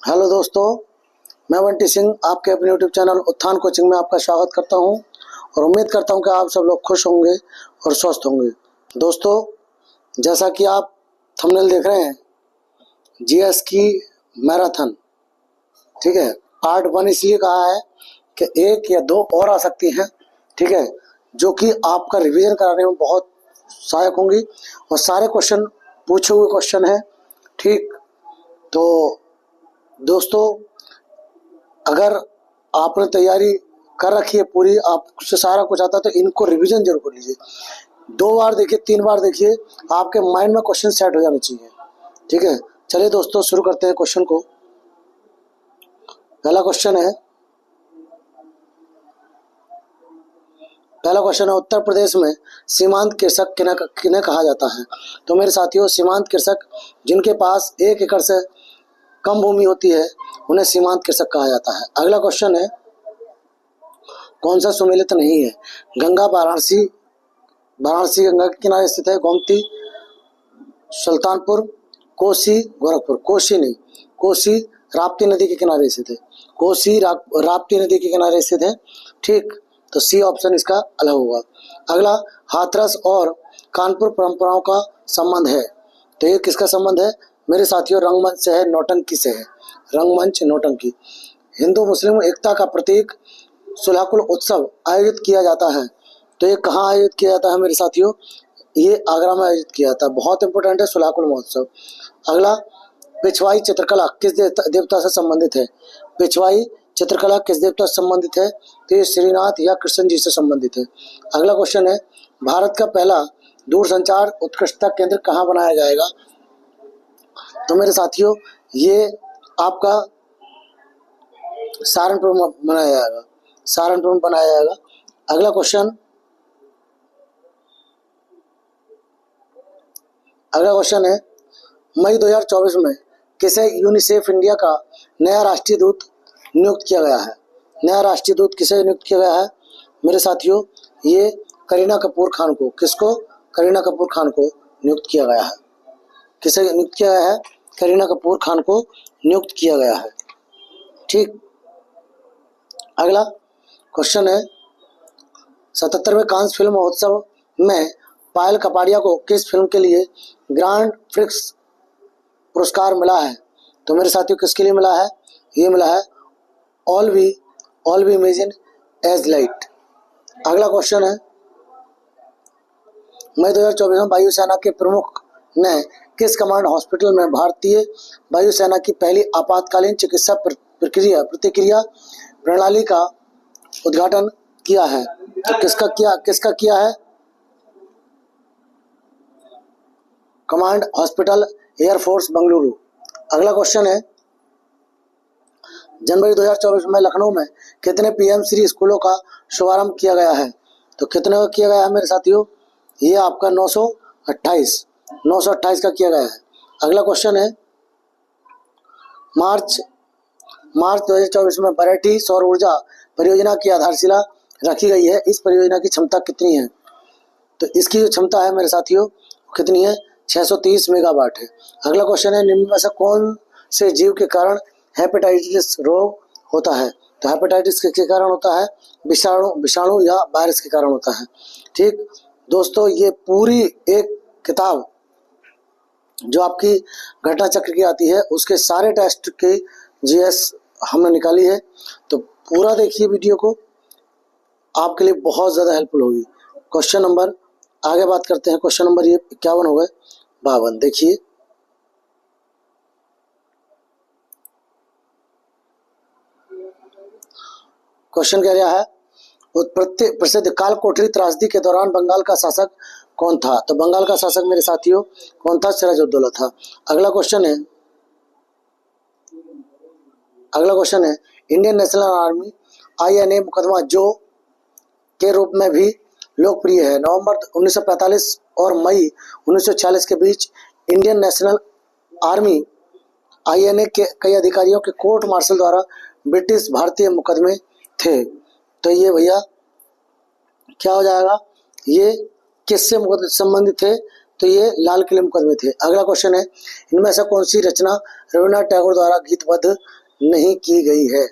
Hello दोस्तों, मैं बंटी सिंह आपके अपने यूट्यूब चैनल उत्थान कोचिंग में आपका स्वागत करता हूं और उम्मीद करता हूं कि आप सब लोग खुश होंगे और स्वस्थ होंगे। दोस्तों, जैसा कि आप थंबनेल देख रहे हैं, जीएस की मैराथन, ठीक है, पार्ट 1 इसलिए कहा है कि एक या दो और आ सकती हैं, ठीक है, जो कि आपका रिवीजन कराने में बहुत सहायक होंगी और सारे क्वेश्चन पूछे हुए क्वेश्चन हैं। ठीक, तो दोस्तों, अगर आपने तैयारी कर रखी है पूरी, आपसे सारा कुछ आता है, तो इनको रिवीजन जरूर कर लीजिए। 2 बार देखिए, 3 बार देखिए, आपके माइंड में क्वेश्चन सेट हो जाने चाहिए। ठीक है, चलिए दोस्तों शुरू करते हैं क्वेश्चन को। पहला क्वेश्चन है उत्तर प्रदेश में सीमांत कृषक किन्हें कहा जाता है? तो मेरे साथियों, सीमांत कृषक जिनके पास 1 एकड़ से कम भूमि होती है उन्हें सीमांत कृषक कहा जाता है। अगला क्वेश्चन है, कौन सा सुमेलित नहीं है? गंगा वाराणसी गंगा के किनारे स्थित है। गोमती, सुल्तानपुर, कोसी, गोरखपुर। कोसी नहीं, कोसी राप्ती नदी के किनारे स्थित है। कोसी राप्ती नदी के किनारे स्थित है। ठीक, तो सी ऑप्शन इसका अलग होगा। अगला, हाथरस और कानपुर परंपराओं का संबंध है। तो ये किसका संबंध है मेरे साथियों? रंगमंच से है, नौटंकी से है। रंगमंच, नौटंकी। हिंदू मुस्लिम एकता का प्रतीक सुलहकुल उत्सव आयोजित किया जाता है। तो ये कहाँ आयोजित किया जाता है मेरे साथियों? ये आगरा में आयोजित किया जाता है। बहुत इंपॉर्टेंट है सुलहकुल महोत्सव। अगला, पिछवाई चित्रकला किस देवता से संबंधित है? पिछवाई चित्रकला किस देवता से संबंधित है? तो ये श्रीनाथ या कृष्ण जी से संबंधित है। अगला क्वेश्चन है, भारत का पहला दूरसंचार उत्कृष्टता केंद्र कहाँ बनाया जाएगा? तो मेरे साथियों, ये आपका सहारनपुर में बनाया जाएगा। सहारनपुर में बनाया जाएगा। अगला क्वेश्चन है, मई 2024 में किसे यूनिसेफ इंडिया का नया राष्ट्रीय दूत नियुक्त किया गया है? नया राष्ट्रीय दूत किसे नियुक्त किया गया है मेरे साथियों? ये करीना कपूर खान को। किसको? करीना कपूर खान को नियुक्त किया गया है। किसे नियुक्त किया गया है? करीना कपूर खान को नियुक्त किया गया है। ठीक, अगला क्वेश्चन है, 77वें कांस फिल्म महोत्सव में पायल कपाड़िया को किस फिल्म के लिए ग्रांड प्रिक्स पुरस्कार मिला है? तो मेरे साथियों, किसके लिए मिला है? ये मिला है all we imagine as light. अगला क्वेश्चन है, मई 2024 में वायुसेना के प्रमुख ने किस कमांड हॉस्पिटल में भारतीय वायुसेना की पहली आपातकालीन चिकित्सा प्रतिक्रिया प्रणाली का उद्घाटन किया है? तो किसका किया है? Command hospital, air force Bengaluru. अगला क्वेश्चन है, जनवरी 2024 में लखनऊ में कितने पीएम श्री स्कूलों का शुभारंभ किया गया है? तो कितने का किया गया है मेरे साथियों? ये आपका 928 का किया गया है। अगला क्वेश्चन है, मार्च 2024 में बरेठी सौर ऊर्जा परियोजना की आधारशिला रखी गई है। इस परियोजना की क्षमता कितनी है? तो इसकी जो क्षमता है मेरे साथियों कितनी है? 630 मेगावाट है। अगला क्वेश्चन है, निम्न में से कौन से जीव के कारण हेपेटाइटिस रोग होता है? तो हेपेटाइटिस के कारण होता है विषाणु या वायरस के कारण होता है। ठीक दोस्तों, ये पूरी एक किताब जो आपकी घटना चक्र की आती है उसके सारे टेस्ट के जीएस हमने निकाली है। तो पूरा देखिए वीडियो को, आपके लिए बहुत ज़्यादा हेल्पफुल होगी। क्वेश्चन नंबर आगे बात करते हैं। क्वेश्चन नंबर ये 51 हो गए, 52 देखिए। क्वेश्चन कह रहा है, प्रसिद्ध काल कोठरी त्रासदी के दौरान बंगाल का शासक कौन था? तो बंगाल का शासक मेरे साथियों कौन था? सिराजुद्दौला था। अगला क्वेश्चन है, इंडियन नेशनल आर्मी INA मुकदमा जो के रूप में भी लोकप्रिय है। नवंबर 1945 और मई 1946 के बीच इंडियन नेशनल आर्मी INA के कई अधिकारियों के कोर्ट मार्शल द्वारा ब्रिटिश भारतीय मुकदमे थे। तो ये भैया क्या हो जाएगा? ये किससे संबंधित थे? तो ये लाल किले मुकदमे थे। अगला क्वेश्चन है, इनमें से कौन सी रचना रविन्द्रनाथ टैगोर द्वारा गीतबद्ध नहीं की गई है?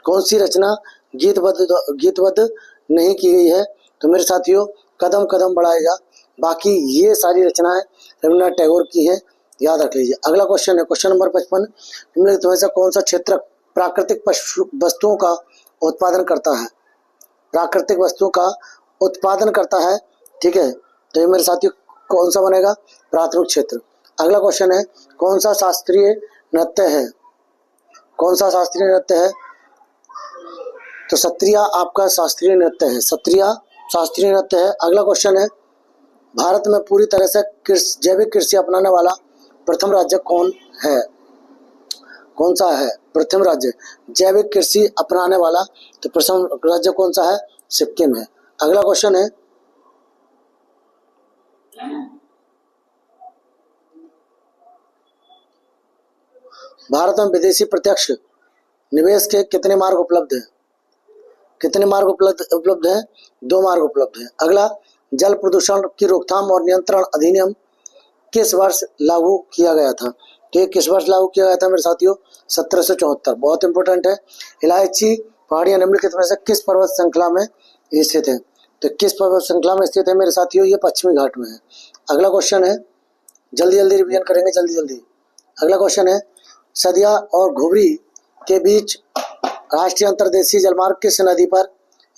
कौन सी रचना गीतबद्ध नहीं की गई है? तो मेरे साथियों, कदम कदम बढ़ाएगा। बाकी ये सारी रचनाएं रविन्द्रनाथ टैगोर की है, याद रख लीजिए। अगला क्वेश्चन है क्वेश्चन नंबर 55, निम्नलिखित में से कौन सा क्षेत्र प्राकृतिक वस्तुओं का उत्पादन करता है? प्राकृतिक वस्तुओं का उत्पादन करता है, ठीक है। तो ये मेरे साथियों कौन सा बनेगा? प्राथमिक क्षेत्र। अगला क्वेश्चन है, कौन सा शास्त्रीय नृत्य है? कौन सा शास्त्रीय नृत्य है? तो सत्रिया आपका शास्त्रीय नृत्य है, सत्रिया शास्त्रीय नृत्य है। अगला क्वेश्चन है, भारत में पूरी तरह से जैविक कृषि अपनाने वाला प्रथम राज्य कौन है? कौन सा है प्रथम राज्य जैविक कृषि अपनाने वाला? तो प्रथम राज्य कौन सा है? सिक्किम है। अगला क्वेश्चन है, भारत में विदेशी प्रत्यक्ष निवेश के कितने मार्ग उपलब्ध हैं? कितने मार्ग उपलब्ध हैं? 2 मार्ग उपलब्ध हैं। अगला, जल प्रदूषण की रोकथाम और नियंत्रण अधिनियम किस वर्ष लागू किया गया था? तो ये किस वर्ष लागू किया गया था मेरे साथियों? 1774। बहुत इंपॉर्टेंट है। इलायची पहाड़ियां निम्नलिखित में से किस पर्वत श्रृंखला में स्थित है? तो किस पर्वत श्रृंखला में स्थित है मेरे साथियों? ये पश्चिमी घाट में है। अगला क्वेश्चन है, जल्दी जल्दी रिवीजन करेंगे, जल्दी जल्दी। अगला क्वेश्चन है, सदिया और घुबरी के बीच राष्ट्रीय अंतर्देशीय जलमार्ग किस नदी पर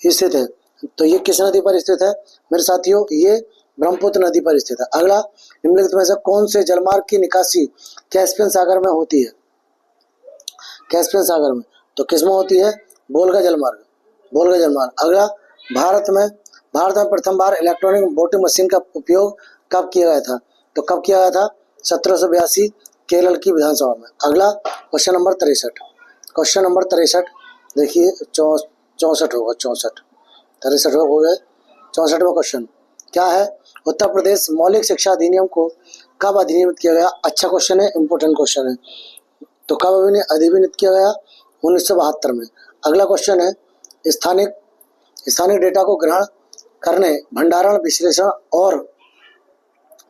स्थित है? तो ये किस नदी पर स्थित है मेरे साथियों? ये ब्रह्मपुत्र नदी पर स्थित है। अगला, निम्नलिखित में से कौन से जलमार्ग की निकासी कैस्पियन सागर में होती है? कैस्पियन सागर में। तो किसमें होती है? वोल्गा जलमार्ग, वोल्गा जलमार्ग। अगला, भारत में प्रथम बार इलेक्ट्रॉनिक वोटिंग मशीन का उपयोग कब किया गया था? तो कब किया गया था? 1782 केरल की विधानसभा में। अगला, क्वेश्चन नंबर 63। क्वेश्चन नंबर 63 देखिए, 64 होगा, 63 हो गए। 64वां क्वेश्चन क्या है? उत्तर प्रदेश मौलिक शिक्षा अधिनियम को कब अधिनियमित किया गया? अच्छा क्वेश्चन है, इंपोर्टेंट क्वेश्चन है। तो कब अधिनियमित किया गया? 1972 में। अगला क्वेश्चन है, स्थानिक डेटा को ग्रहण करने, भंडारण, विश्लेषण और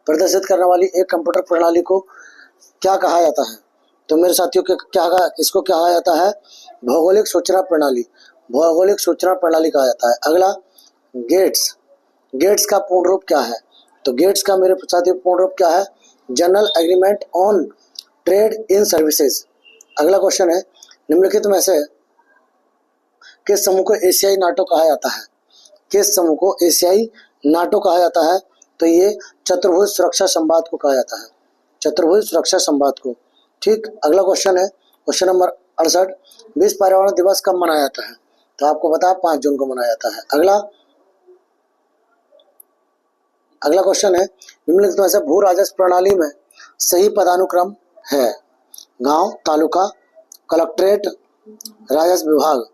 प्रदर्शित करने वाली एक कंप्यूटर प्रणाली को क्या कहा जाता है? तो मेरे साथियों इसको क्या कहा जाता है? भौगोलिक सूचना प्रणाली, भौगोलिक सूचना प्रणाली कहा जाता है। अगला, गेट्स का पूर्ण रूप क्या है? तो गेट्स का मेरे साथियों पूर्ण रूप क्या है? General agreement on trade in services. अगला क्वेश्चन है, निम्नलिखित में से किस समूह को एशियाई नाटो कहा जाता है? किस समूह को एशियाई नाटो कहा जाता है? तो ये चतुर्भुज सुरक्षा संवाद को कहा जाता है, चतुर्भुज सुरक्षा संवाद को। ठीक। अगला क्वेश्चन है क्वेश्चन नंबर 68, विश्व पर्यावरण दिवस कब मनाया जाता है? तो आपको पता 5 जून को मनाया जाता है। अगला क्वेश्चन है, निम्नलिखित में से भू राजस्व प्रणाली में सही पदानुक्रम है? गांव, तालुका, कलेक्ट्रेट, राजस्व विभाग।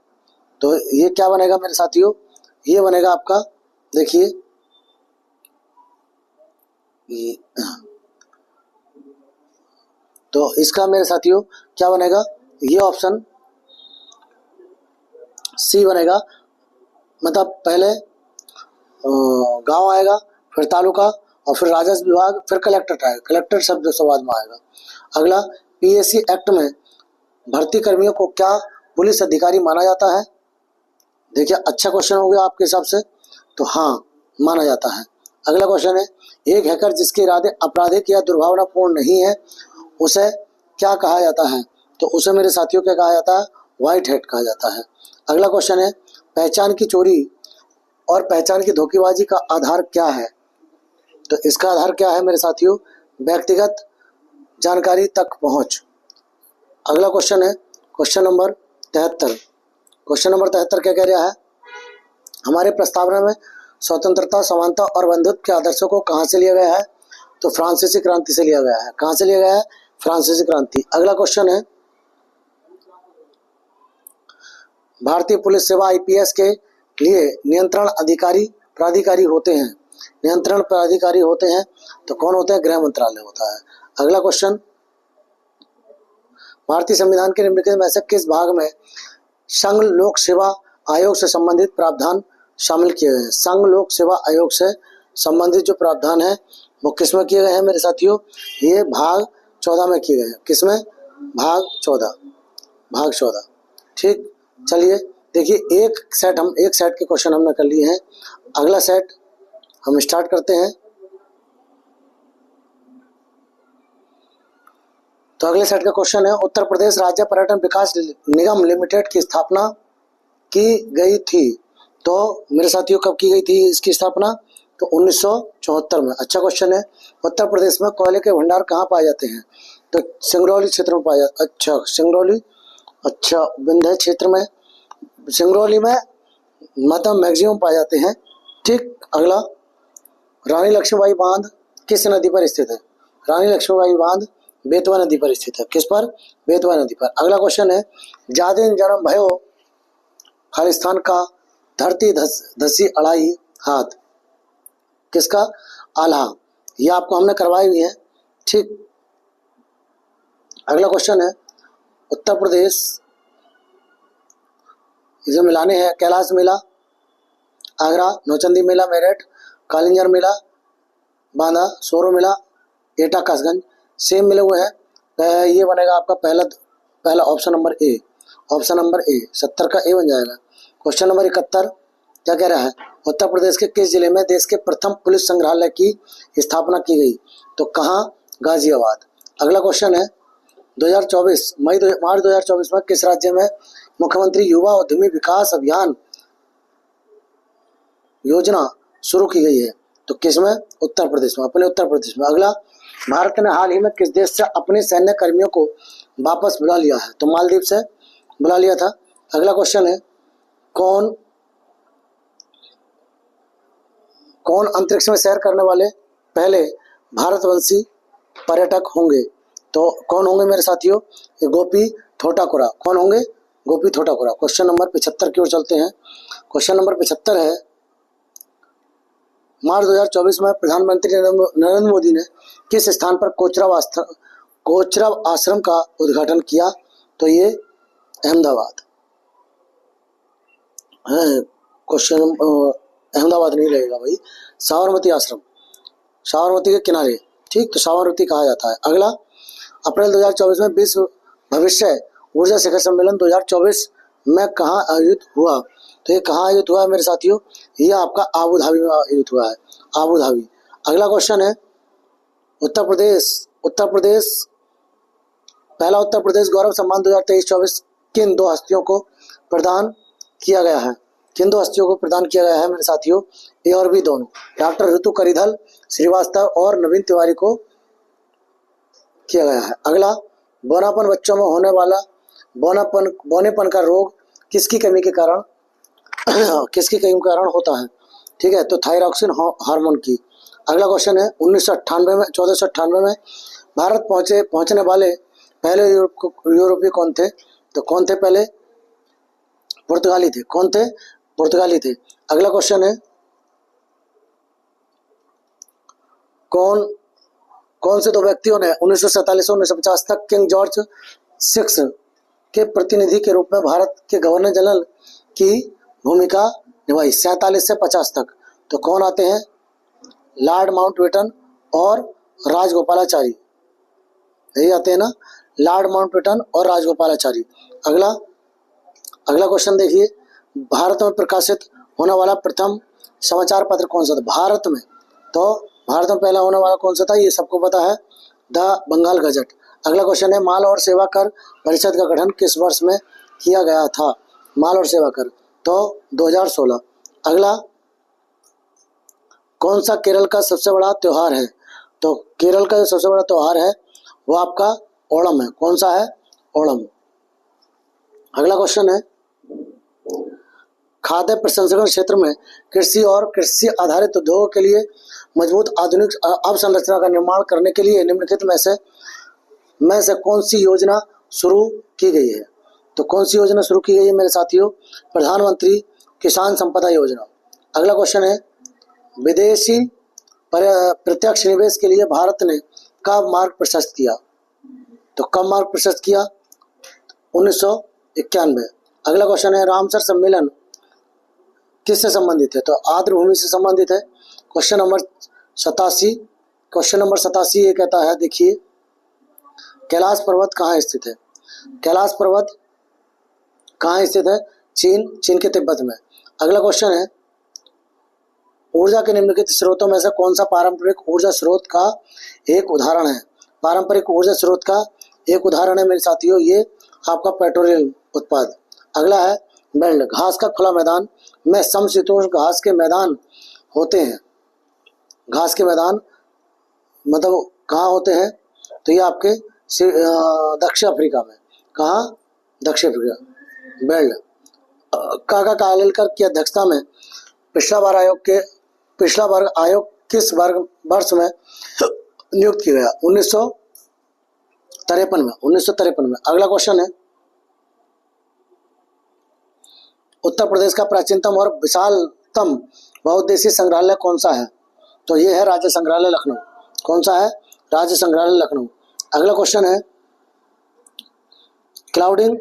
तो ये क्या बनेगा मेरे साथियों? ये बनेगा आपका, देखिए तो इसका मेरे साथियों क्या बनेगा? ये ऑप्शन सी बनेगा। मतलब पहले गांव आएगा, फिर तालुका, और फिर राजस्व विभाग, फिर कलेक्ट्रेट आएगा। कलेक्ट्रेट शब्द संवाद में आएगा। अगला, पीएससी एक्ट में भर्ती कर्मियों को क्या पुलिस अधिकारी माना जाता है? देखिए, अच्छा क्वेश्चन हो गया आपके हिसाब से, तो हाँ, माना जाता है। अगला क्वेश्चन है, एक हैकर जिसके इरादे आपराधिक या दुर्भावनापूर्ण नहीं है, उसे क्या कहा जाता है? तो उसे मेरे साथियों क्या कहा जाता है? व्हाइट हैट कहा जाता है। अगला क्वेश्चन है, पहचान की चोरी और पहचान की धोखेबाजी का आधार क्या है? तो इसका आधार क्या है मेरे साथियों? व्यक्तिगत जानकारी तक पहुंच। अगला क्वेश्चन है क्वेश्चन नंबर 73। क्वेश्चन नंबर 73 क्या कह रहा है? हमारे प्रस्तावना में स्वतंत्रता, समानता और बंधुत्व के आदर्शों को कहां से लिया गया है? तो फ्रांसीसी क्रांति से लिया गया है। कहां से लिया गया है? फ्रांसीसी क्रांति। अगला क्वेश्चन है, भारतीय पुलिस सेवा आईपीएस के लिए नियंत्रण प्राधिकारी होते हैं। नियंत्रण प्राधिकारी होते हैं तो कौन होते हैं? गृह मंत्रालय होता है। अगला क्वेश्चन, भारतीय संविधान के निम्नलिखित में से किस भाग में संघ लोक सेवा आयोग से संबंधित प्रावधान शामिल किए गए हैं? संघ लोक सेवा आयोग से संबंधित जो प्रावधान है वो किस में किए गए हैं मेरे साथियों? ये भाग 14 में किए गए हैं। किसमें? भाग 14, भाग 14। ठीक, चलिए देखिए एक सेट के क्वेश्चन हमने कर लिए हैं। अगला सेट हम स्टार्ट करते हैं। तो अगले सेट का क्वेश्चन है, उत्तर प्रदेश राज्य पर्यटन विकास निगम लिमिटेड की स्थापना की गई थी। तो मेरे साथियों कब की गई थी इसकी स्थापना? तो 1974 में। अच्छा क्वेश्चन है, उत्तर प्रदेश में कोयले के भंडार कहाँ पाए जाते हैं? तो सिंगरौली क्षेत्र में पाया। अच्छा सिंगरौली, अच्छा विंध्य क्षेत्र में, सिंगरौली में मतलब मैक्सिमम पाए जाते हैं। ठीक, अगला, रानी लक्ष्मीबाई बांध किस नदी पर स्थित है? रानी लक्ष्मीबाई बांध बेतवा नदी पर स्थित है। किस पर? बेतवा नदी पर। अगला क्वेश्चन है, जादिन जन्म भयो खालिस्तान का धरती धसी अड़ाई हाथ, किसका? आल्हा। ये आपको हमने करवाई हुई है। ठीक, अगला क्वेश्चन है, उत्तर प्रदेश जो मिलाने हैं, कैलाश मेला आगरा, नौचंदी मेला मेरठ, कालिंजर मेला बांदा, सोरो मेला एटा कासगंज, सेम मिले हुए हैं। ये बनेगा आपका पहला option number A. Option number A 70 का ए बन जाएगा। क्वेश्चन नंबर 71 क्या कह रहा है? उत्तर प्रदेश के किस जिले में देश के प्रथम पुलिस संग्रहालय की स्थापना की गई? तो कहाँ? गाजियाबाद। अगला क्वेश्चन है, 2024 मार्च 2024 में किस राज्य में मुख्यमंत्री युवा उद्यमी विकास अभियान योजना शुरू की गई है? तो किस में? उत्तर प्रदेश में, अपने उत्तर प्रदेश में। अगला, भारत ने हाल ही में किस देश से अपने सैन्य कर्मियों को वापस बुला लिया है? तो मालदीव से बुला लिया था। अगला क्वेश्चन है, कौन अंतरिक्ष में सैर करने वाले पहले भारतवंशी पर्यटक होंगे? तो कौन होंगे मेरे साथियों? ये गोपी थोटाकुरा। कौन होंगे? गोपी थोटाकुरा। क्वेश्चन नंबर 75 की ओर चलते हैं। क्वेश्चन नंबर 75 है, मार्च 2024 में प्रधानमंत्री नरेंद्र मोदी ने किस स्थान पर कोचरब आश्रम का उद्घाटन किया? तो ये अहमदाबाद है। क्वेश्चन अहमदाबाद नहीं रहेगा भाई, साबरमती आश्रम, साबरमती के किनारे। ठीक, तो साबरमती कहा जाता है। अगला, अप्रैल 2024 में विश्व भविष्य ऊर्जा शिखर सम्मेलन 2024 में कहाँ आयोजित हुआ? तो ये कहाँ आयोजित हुआ है मेरे साथियों? ये आपका आबू धाबी में आयोजित हुआ है, आबू धाबी। अगला क्वेश्चन है, उत्तर प्रदेश पहला उत्तर प्रदेश गौरव सम्मान 2023-24 किन दो हस्तियों को प्रदान किया गया है? किन दो हस्तियों को प्रदान किया गया है मेरे साथियों? ए और बी दोनों, डॉक्टर ऋतु करिधल श्रीवास्तव और नवीन तिवारी को किया गया है। अगला, बौनापन बच्चों में होने वाला बौनेपन का रोग किसकी कमी के कारण होता है? ठीक है, तो थायरॉक्सिन हार्मोन की। अगला क्वेश्चन है, 1498 में भारत पहुंचने वाले पहले यूरोपीय कौन थे? तो कौन थे पहले? पुर्तगाली थे। कौन थे? पुर्तगाली थे। अगला क्वेश्चन है, कौन से दो व्यक्तियों ने 1947 से 1950 तक किंग जॉर्ज 6 के प्रतिनिधि के रूप में भारत के गवर्नर जनरल की भूमिका निभाई? 47 से 50 तक। तो कौन आते हैं? लॉर्ड माउंटबेटन और राजगोपालाचारी, यही आते हैं ना, लॉर्ड माउंटबेटन और राजगोपालाचारी। अगला क्वेश्चन देखिए, भारत में प्रकाशित होने वाला प्रथम समाचार पत्र कौन सा था भारत में? तो भारत में पहला होने वाला कौन सा था? ये सबको पता है, द बंगाल गजट। अगला क्वेश्चन है, माल और सेवा कर परिषद का गठन किस वर्ष में किया गया था? माल और सेवा कर, तो 2016। अगला, कौन सा केरल का सबसे बड़ा त्योहार है? तो केरल का जो सबसे बड़ा त्योहार है वो आपका ओणम है। कौन सा है? ओणम। अगला क्वेश्चन है, खाद्य प्रसंस्करण क्षेत्र में कृषि और कृषि आधारित उद्योगों के लिए मजबूत आधुनिक अवसंरचना का निर्माण करने के लिए निम्नलिखित में से कौन सी योजना शुरू की गई है? तो कौन सी योजना शुरू की गई है मेरे साथियों? प्रधानमंत्री किसान संपदा योजना। अगला क्वेश्चन है, विदेशी प्रत्यक्ष निवेश के लिए भारत ने कब मार्ग प्रशस्त किया? तो कब मार्ग प्रशस्त किया? 1991। अगला क्वेश्चन है, रामसर सम्मेलन किससे संबंधित है? तो आर्द्र भूमि से संबंधित है। क्वेश्चन नंबर 87 क्वेश्चन नंबर 87 ये कहता है, देखिए कैलाश पर्वत कहाँ स्थित है? कैलाश पर्वत कहाँ स्थित है? चीन के तिब्बत में। अगला क्वेश्चन है, ऊर्जा के निम्नलिखित स्रोतों में से कौन सा पारंपरिक ऊर्जा स्रोत का एक उदाहरण है? पारंपरिक ऊर्जा स्रोत का एक उदाहरण है मेरे साथियों ये आपका पेट्रोलियम उत्पाद। अगला है बेल्ट, घास का खुला मैदान में समशीतोष्ण घास के मैदान होते हैं। घास के मैदान मतलब कहाँ होते हैं? तो ये आपके दक्षिण अफ्रीका में। कहाँ? दक्षिण अफ्रीका। बेल्ट काका कालेलकर की अध्यक्षता में पिछला वर्ग आयोग किस वर्ष में नियुक्त किया गया? 1953 में। अगला क्वेश्चन है, उत्तर प्रदेश का प्राचीनतम और विशालतम बहुउद्देशीय संग्रहालय कौन सा है? तो ये है राज्य संग्रहालय लखनऊ। कौन सा है? राज्य संग्रहालय लखनऊ। अगला क्वेश्चन है, क्लाउडिंग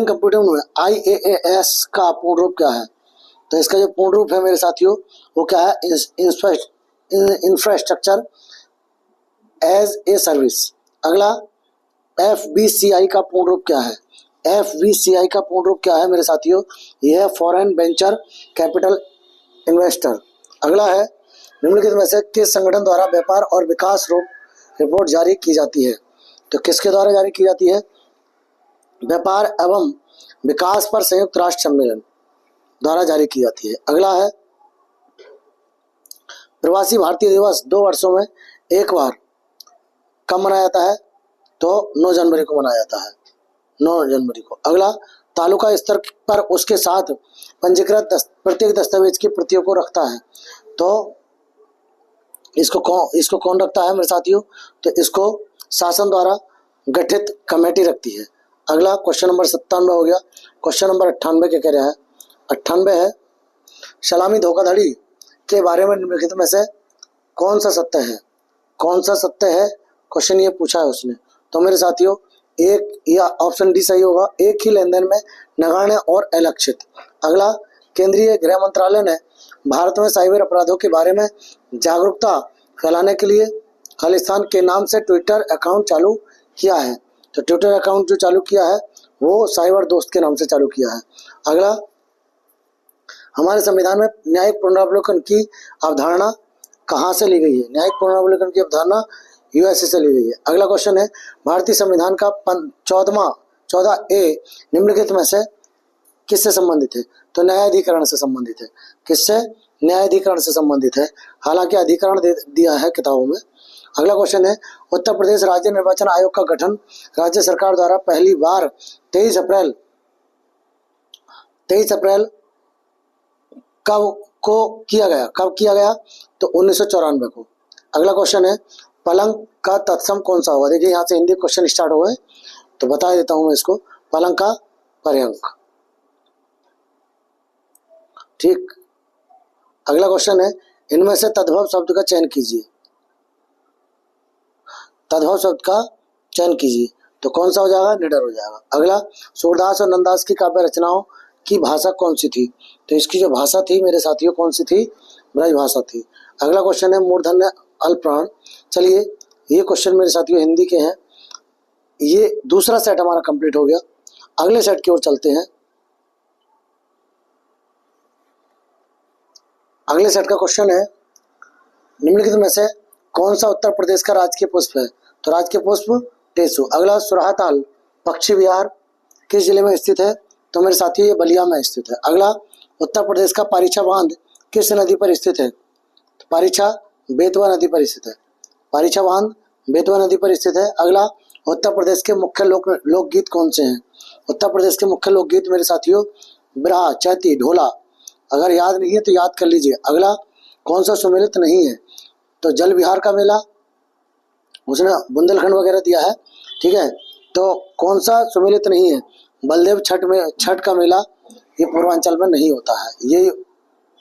कंप्यूटिंग में IaaS का पूर्ण रूप क्या है? तो इसका जो पूर्ण रूप है मेरे साथियों वो क्या है? Infrastructure as a service. अगला FVCI का पूर्ण रूप क्या है? FVCI का पूर्ण रूप क्या है मेरे साथियों? यह है फॉरेन वेंचर कैपिटल इन्वेस्टर। अगला है, निम्नलिखित में से किस संगठन द्वारा व्यापार और विकास रिपोर्ट जारी की जाती है? तो किसके द्वारा जारी की जाती है? व्यापार एवं विकास पर संयुक्त राष्ट्र सम्मेलन द्वारा जारी की जाती है। अगला है, प्रवासी भारतीय दिवस 2 वर्षों में एक बार कब मनाया जाता है? तो 9 जनवरी को मनाया जाता है, 9 जनवरी को। अगला, तालुका स्तर पर उसके साथ पंजीकृत प्रत्येक दस्तावेज की प्रतियों को रखता है। तो इसको कौन रखता है मेरे साथियों? तो इसको शासन द्वारा गठित कमेटी रखती है। अगला क्वेश्चन नंबर 97 हो गया। क्वेश्चन नंबर 98 क्या कह रहा है? 98 है, सलामी धोखाधड़ी के बारे में निम्नलिखित में से कौन सा सत्य है? कौन सा सत्य है? क्वेश्चन ये पूछा है उसने। तो मेरे साथियों एक या ऑप्शन डी सही होगा, एक ही लेन देन में नगण्य और अलक्षित। अगला, केंद्रीय गृह मंत्रालय ने भारत में साइबर अपराधों के बारे में जागरूकता फैलाने के लिए खालिस्तान के नाम से ट्विटर अकाउंट चालू किया है। तो ट्विटर अकाउंट जो चालू किया है वो साइबर दोस्त के नाम से चालू किया है। अगला, हमारे संविधान में न्यायिक पुनरावलोकन की अवधारणा कहाँ से ली गई है? न्यायिक पुनरावलोकन की अवधारणा USA से ली गई है। अगला क्वेश्चन है, भारतीय संविधान का 14A निम्नलिखित में से किससे संबंधित है? तो न्यायाधिकरण से संबंधित है। किससे? न्यायाधिकरण से संबंधित है, हालांकि अधिकरण दे दिया है किताबों में। अगला क्वेश्चन है, उत्तर प्रदेश राज्य निर्वाचन आयोग का गठन राज्य सरकार द्वारा पहली बार 23 अप्रैल कब किया गया? तो 1994 को। अगला क्वेश्चन है, पलंग का तत्सम कौन सा होगा? देखिए यहाँ से हिंदी क्वेश्चन स्टार्ट हो गए तो बता देता हूं मैं इसको। पलंग का पर्यंक। ठीक। अगला क्वेश्चन है, इनमें से तद्भव शब्द का चयन कीजिए। तद्भव शब्द का चयन कीजिए तो कौन सा हो जाएगा? निडर हो जाएगा। अगला, सूरदास और नंददास की काव्य रचनाओं की भाषा कौन सी थी? तो इसकी जो भाषा थी मेरे साथियों कौन सी थी? ब्रज भाषा थी। अगला क्वेश्चन है, मूर्धन्य अल्पप्राण। चलिए ये क्वेश्चन मेरे साथियों हिंदी के हैं। ये दूसरा सेट हमारा कंप्लीट हो गया। अगले सेट की ओर चलते हैं। अगले सेट का क्वेश्चन है, निम्नलिखित में से कौन सा उत्तर प्रदेश का राजकीय पुष्प है? तो राजकीय पुष्प टेसु। अगला, सुराहताल पक्षी विहार किस जिले में स्थित है? तो मेरे साथियों ये बलिया में स्थित है। अगला, उत्तर प्रदेश का पारीछा बांध किस नदी पर स्थित है? तो पारीछा बेतवा नदी पर स्थित है। पारीछा बांध बेतवा नदी पर स्थित है। अगला, उत्तर प्रदेश के मुख्य लोकगीत कौन से हैं? उत्तर प्रदेश के मुख्य लोकगीत मेरे साथियों बिरहा, चैती, ढोला। अगर याद नहीं है तो याद कर लीजिए। अगला, कौन सा सम्मिलित नहीं है? तो जल विहार का मेला, उसने बुंदेलखंड वगैरह दिया है। ठीक है, तो कौन सा सम्मिलित नहीं है? बलदेव छठ का मेला ये पूर्वांचल में नहीं होता है, ये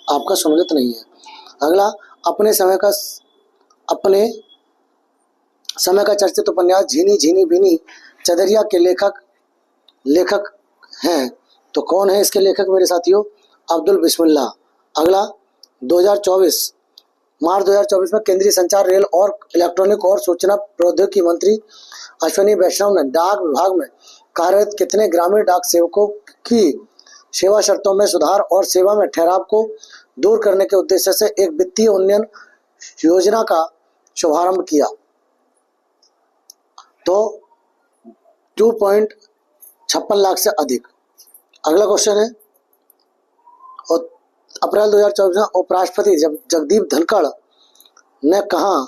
आपका सम्मिलित नहीं है। अगला, अपने समय का चर्चित उपन्यास झीनी झीनी बीनी चदरिया के लेखक हैं। तो कौन है इसके लेखक मेरे साथियों? अब्दुल बिस्मिल्लाह। अगला, 2024 मार्च 2024 में केंद्रीय संचार, रेल और इलेक्ट्रॉनिक और सूचना प्रौद्योगिकी मंत्री अश्विनी वैष्णव ने डाक विभाग में कार्यरत कितने ग्रामीण डाक सेवकों की सेवा शर्तों में सुधार और सेवा में ठहराव को दूर करने के उद्देश्य से एक वित्तीय उन्नयन योजना का शुभारंभ किया। तो 2.56 लाख से अधिक। अगला क्वेश्चन है, अप्रैल 2024 में उपराष्ट्रपति जगदीप धनखड़ ने कहाँ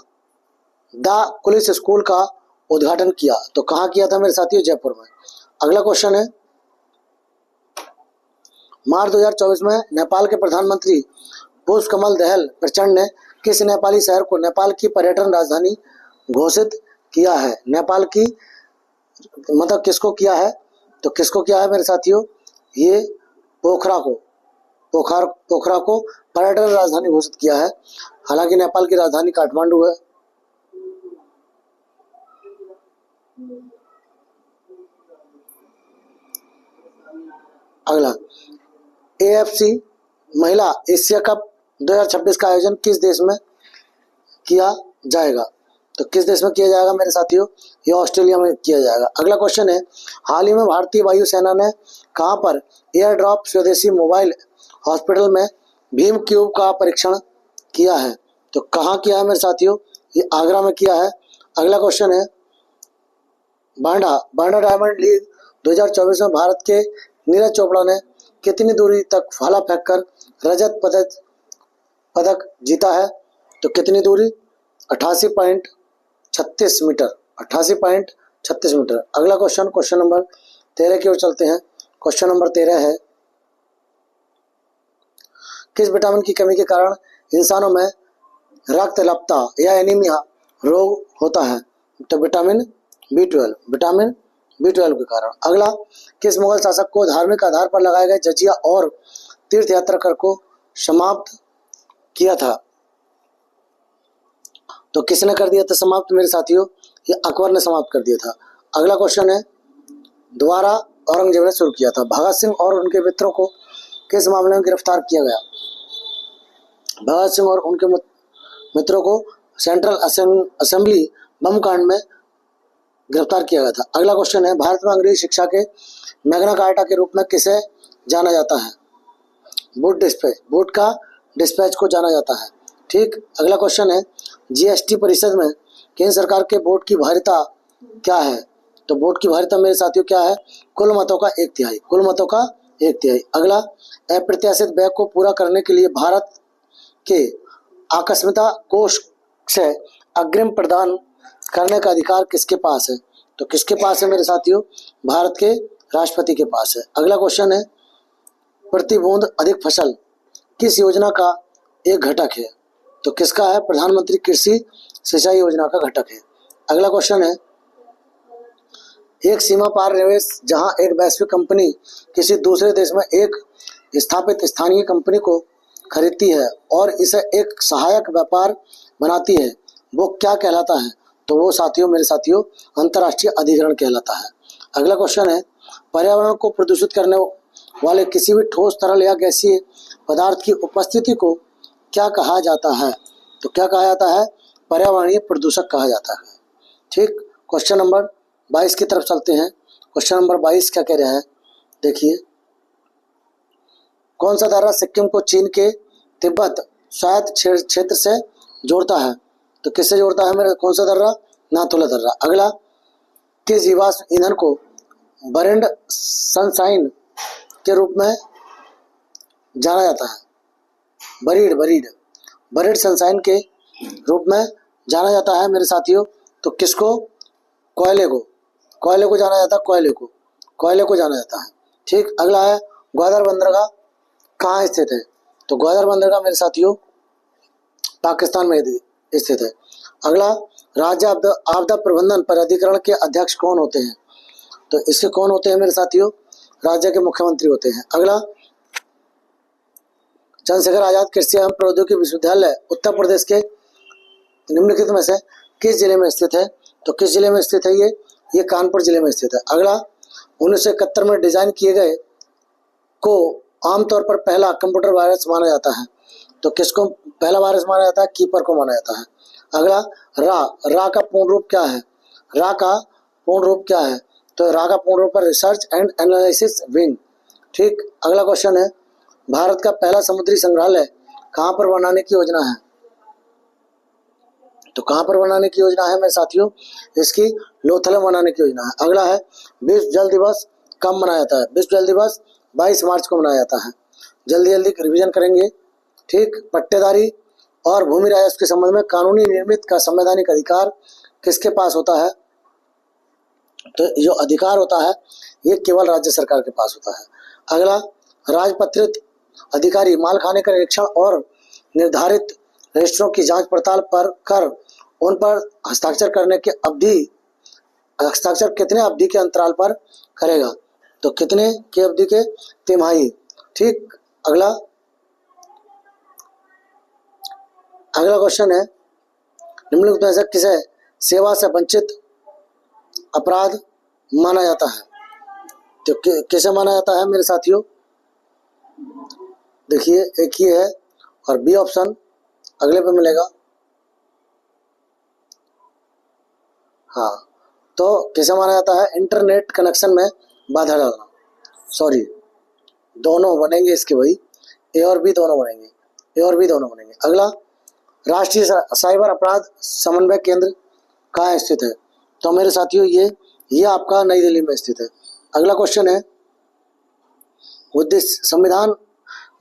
द पुलिस स्कूल का उद्घाटन किया? तो कहाँ किया था मेरे साथियों? जयपुर में। अगला क्वेश्चन है, मार्च 2024 में नेपाल के प्रधानमंत्री पुष्पकमल दहल प्रचंड ने किस नेपाली शहर को नेपाल की पर्यटन राजधानी घोषित किया है? नेपाल की मतलब किसको किया है? तो किसको किया है मेरे साथियों? ये पोखरा को पर्यटन राजधानी घोषित किया है। हालांकि नेपाल की राजधानी काठमांडू है। अगला, AFC महिला एशिया कप 2026 का आयोजन किस देश में किया जाएगा? तो किस देश में किया जाएगा मेरे साथियों? ये ऑस्ट्रेलिया में किया जाएगा। अगला क्वेश्चन है, हाल ही में भारतीय वायुसेना ने कहां पर एयर ड्रॉप स्वदेशी मोबाइल हॉस्पिटल में भीम क्यूब का परीक्षण किया है? तो कहां किया है मेरे साथियों? ये आगरा में किया है। अगला क्वेश्चन है, बांडा डायमंड लीग 2024 में भारत के नीरज चोपड़ा ने कितनी दूरी तक भाला फेंककर रजत पदक जीता है? तो कितनी दूरी? 88.36 मीटर। 88.36 मीटर। अगला क्वेश्चन नंबर 13 की ओर चलते हैं। क्वेश्चन नंबर 13 है, किस विटामिन की कमी के कारण इंसानों में रक्तअल्पता या एनीमिया रोग होता है? तो विटामिन B12 के कारण। अगला, किस मुगल शासक को धार्मिक आधार पर लगाए गए जजिया और तीर्थ यात्रा कर को समाप्त किया था? तो किसने कर दिया था समाप्त मेरे साथियों? ये अकबर ने समाप्त कर दिया था। अगला क्वेश्चन है, दोबारा औरंगजेब ने शुरू किया था। भगत सिंह और उनके मित्रों को किस मामले में गिरफ्तार किया गया? भगत सिंह और उनके मित्रों को सेंट्रल असेंबली बम कांड में गिरफ्तार किया गया था। अगला क्वेश्चन है, भारत में अंग्रेजी शिक्षा के मैग्ना कार्टा के रूप में किसे जाना जाता है? वुड का डिस्पैच को जाना जाता है। ठीक। अगला क्वेश्चन है, जीएसटी परिषद में केंद्र सरकार के वोट की भारिता क्या है? तो वोट की भारिता मेरे साथियों क्या है? कुल मतों का 1/3। अगला, अप्रत्याशित व्यय को पूरा करने के लिए भारत के आकस्मिकता कोष से अग्रिम प्रदान करने का अधिकार किसके पास है? तो किसके पास है मेरे साथियों? भारत के राष्ट्रपति के पास है। अगला क्वेश्चन है, प्रति बूंद अधिक फसल किस योजना का एक घटक है? तो किसका है? प्रधानमंत्री कृषि सिंचाई योजना का घटक है। अगला क्वेश्चन है, एक सीमा पार निवेश जहां एक वैश्विक कंपनी किसी दूसरे देश में एक स्थापित स्थानीय कंपनी को खरीदती है और इसे एक सहायक व्यापार बनाती है, वो क्या कहलाता है? तो वो साथियों मेरे साथियों अंतर्राष्ट्रीय अधिग्रहण कहलाता है। अगला क्वेश्चन है, पर्यावरण को प्रदूषित करने वाले किसी भी ठोस, तरल या गैसीय पदार्थ की उपस्थिति को क्या कहा जाता है? तो क्या कहा जाता है? पर्यावरणीय प्रदूषक कहा जाता है। ठीक। क्वेश्चन नंबर 22 की तरफ चलते हैं। क्वेश्चन नंबर 22 क्या कह रहा है? देखिए, कौन सा दर्रा सिक्किम को चीन के तिब्बत स्वायत्त क्षेत्र से जोड़ता है? तो किससे जोड़ता है मेरा? कौन सा दर्रा? नाथुला दर्रा। अगला, किस जीवाश्म ईंधन को बरेंड सनशाइन के रूप में जाना जाता है? बरीड सनशाइन के रूप में जाना जाता है मेरे साथियों। तो किसको? कोयले को जाना जाता है। कोयले को जाना जाता है। ठीक। अगला है, ग्वादर बंदरगाह कहाँ स्थित है? तो ग्वादर बंदरगाह मेरे साथियों पाकिस्तान में स्थित है। अगला, राज्य आपदा प्रबंधन प्राधिकरण के अध्यक्ष कौन होते हैं? तो इसके कौन होते हैं मेरे साथियों? राज्य के मुख्यमंत्री होते हैं। अगला, चंद्रशेखर आजाद कृषि एवं प्रौद्योगिकी विश्वविद्यालय उत्तर प्रदेश के निम्नलिखित में से किस जिले में स्थित है? तो किस जिले में स्थित है? ये कानपुर जिले में स्थित है। अगला, 1971 में डिजाइन किए गए को आमतौर पर पहला कंप्यूटर वायरस माना जाता है। तो किसको पहला वारिस माना जाता है? कीपर को माना जाता है। अगला रा का पूर्ण रूप क्या है? रा का पूर्ण रूप क्या है? तो रा का पूर्ण रूप है रिसर्च एंड एनालिसिस विंग। ठीक। अगला क्वेश्चन है, भारत का पहला समुद्री संग्रहालय कहाँ पर बनाने की योजना है? तो कहाँ पर बनाने की योजना है मेरे साथियों? इसकी लोथल में बनाने की योजना है। अगला है, विश्व जल दिवस कब मनाया जाता है? विश्व जल दिवस 22 मार्च को मनाया जाता है। जल्दी जल्दी रिवीजन करेंगे। ठीक। पट्टेदारी और भूमि राजस्व के संबंध में कानूनी निर्मित का संवैधानिक अधिकार किसके पास होता है? तो जो अधिकार होता है ये केवल राज्य सरकार के पास होता है। अगला, राजपत्रित अधिकारी मालखाने का निरीक्षण और निर्धारित रजिस्ट्रों की जांच पड़ताल पर कर उन पर हस्ताक्षर करने के हस्ताक्षर कितने अवधि के अंतराल पर करेगा? तो कितने के अवधि के? तिमाही। ठीक। अगला क्वेश्चन है, निम्नलिखित में से किसे सेवा से वंचित अपराध माना जाता है? तो किसे माना जाता है मेरे साथियों? देखिए, एक ये है और बी ऑप्शन अगले पे मिलेगा। हाँ, तो किसे माना जाता है? इंटरनेट कनेक्शन में बाधा डालना। सॉरी, दोनों बनेंगे इसके भाई, ए और बी दोनों बनेंगे, ए और बी दोनों बनेंगे। अगला, राष्ट्रीय साइबर अपराध समन्वय केंद्र कहाँ स्थित है? तो मेरे साथियों ये आपका नई दिल्ली में स्थित है। अगला क्वेश्चन है, उद्देश्य संविधान,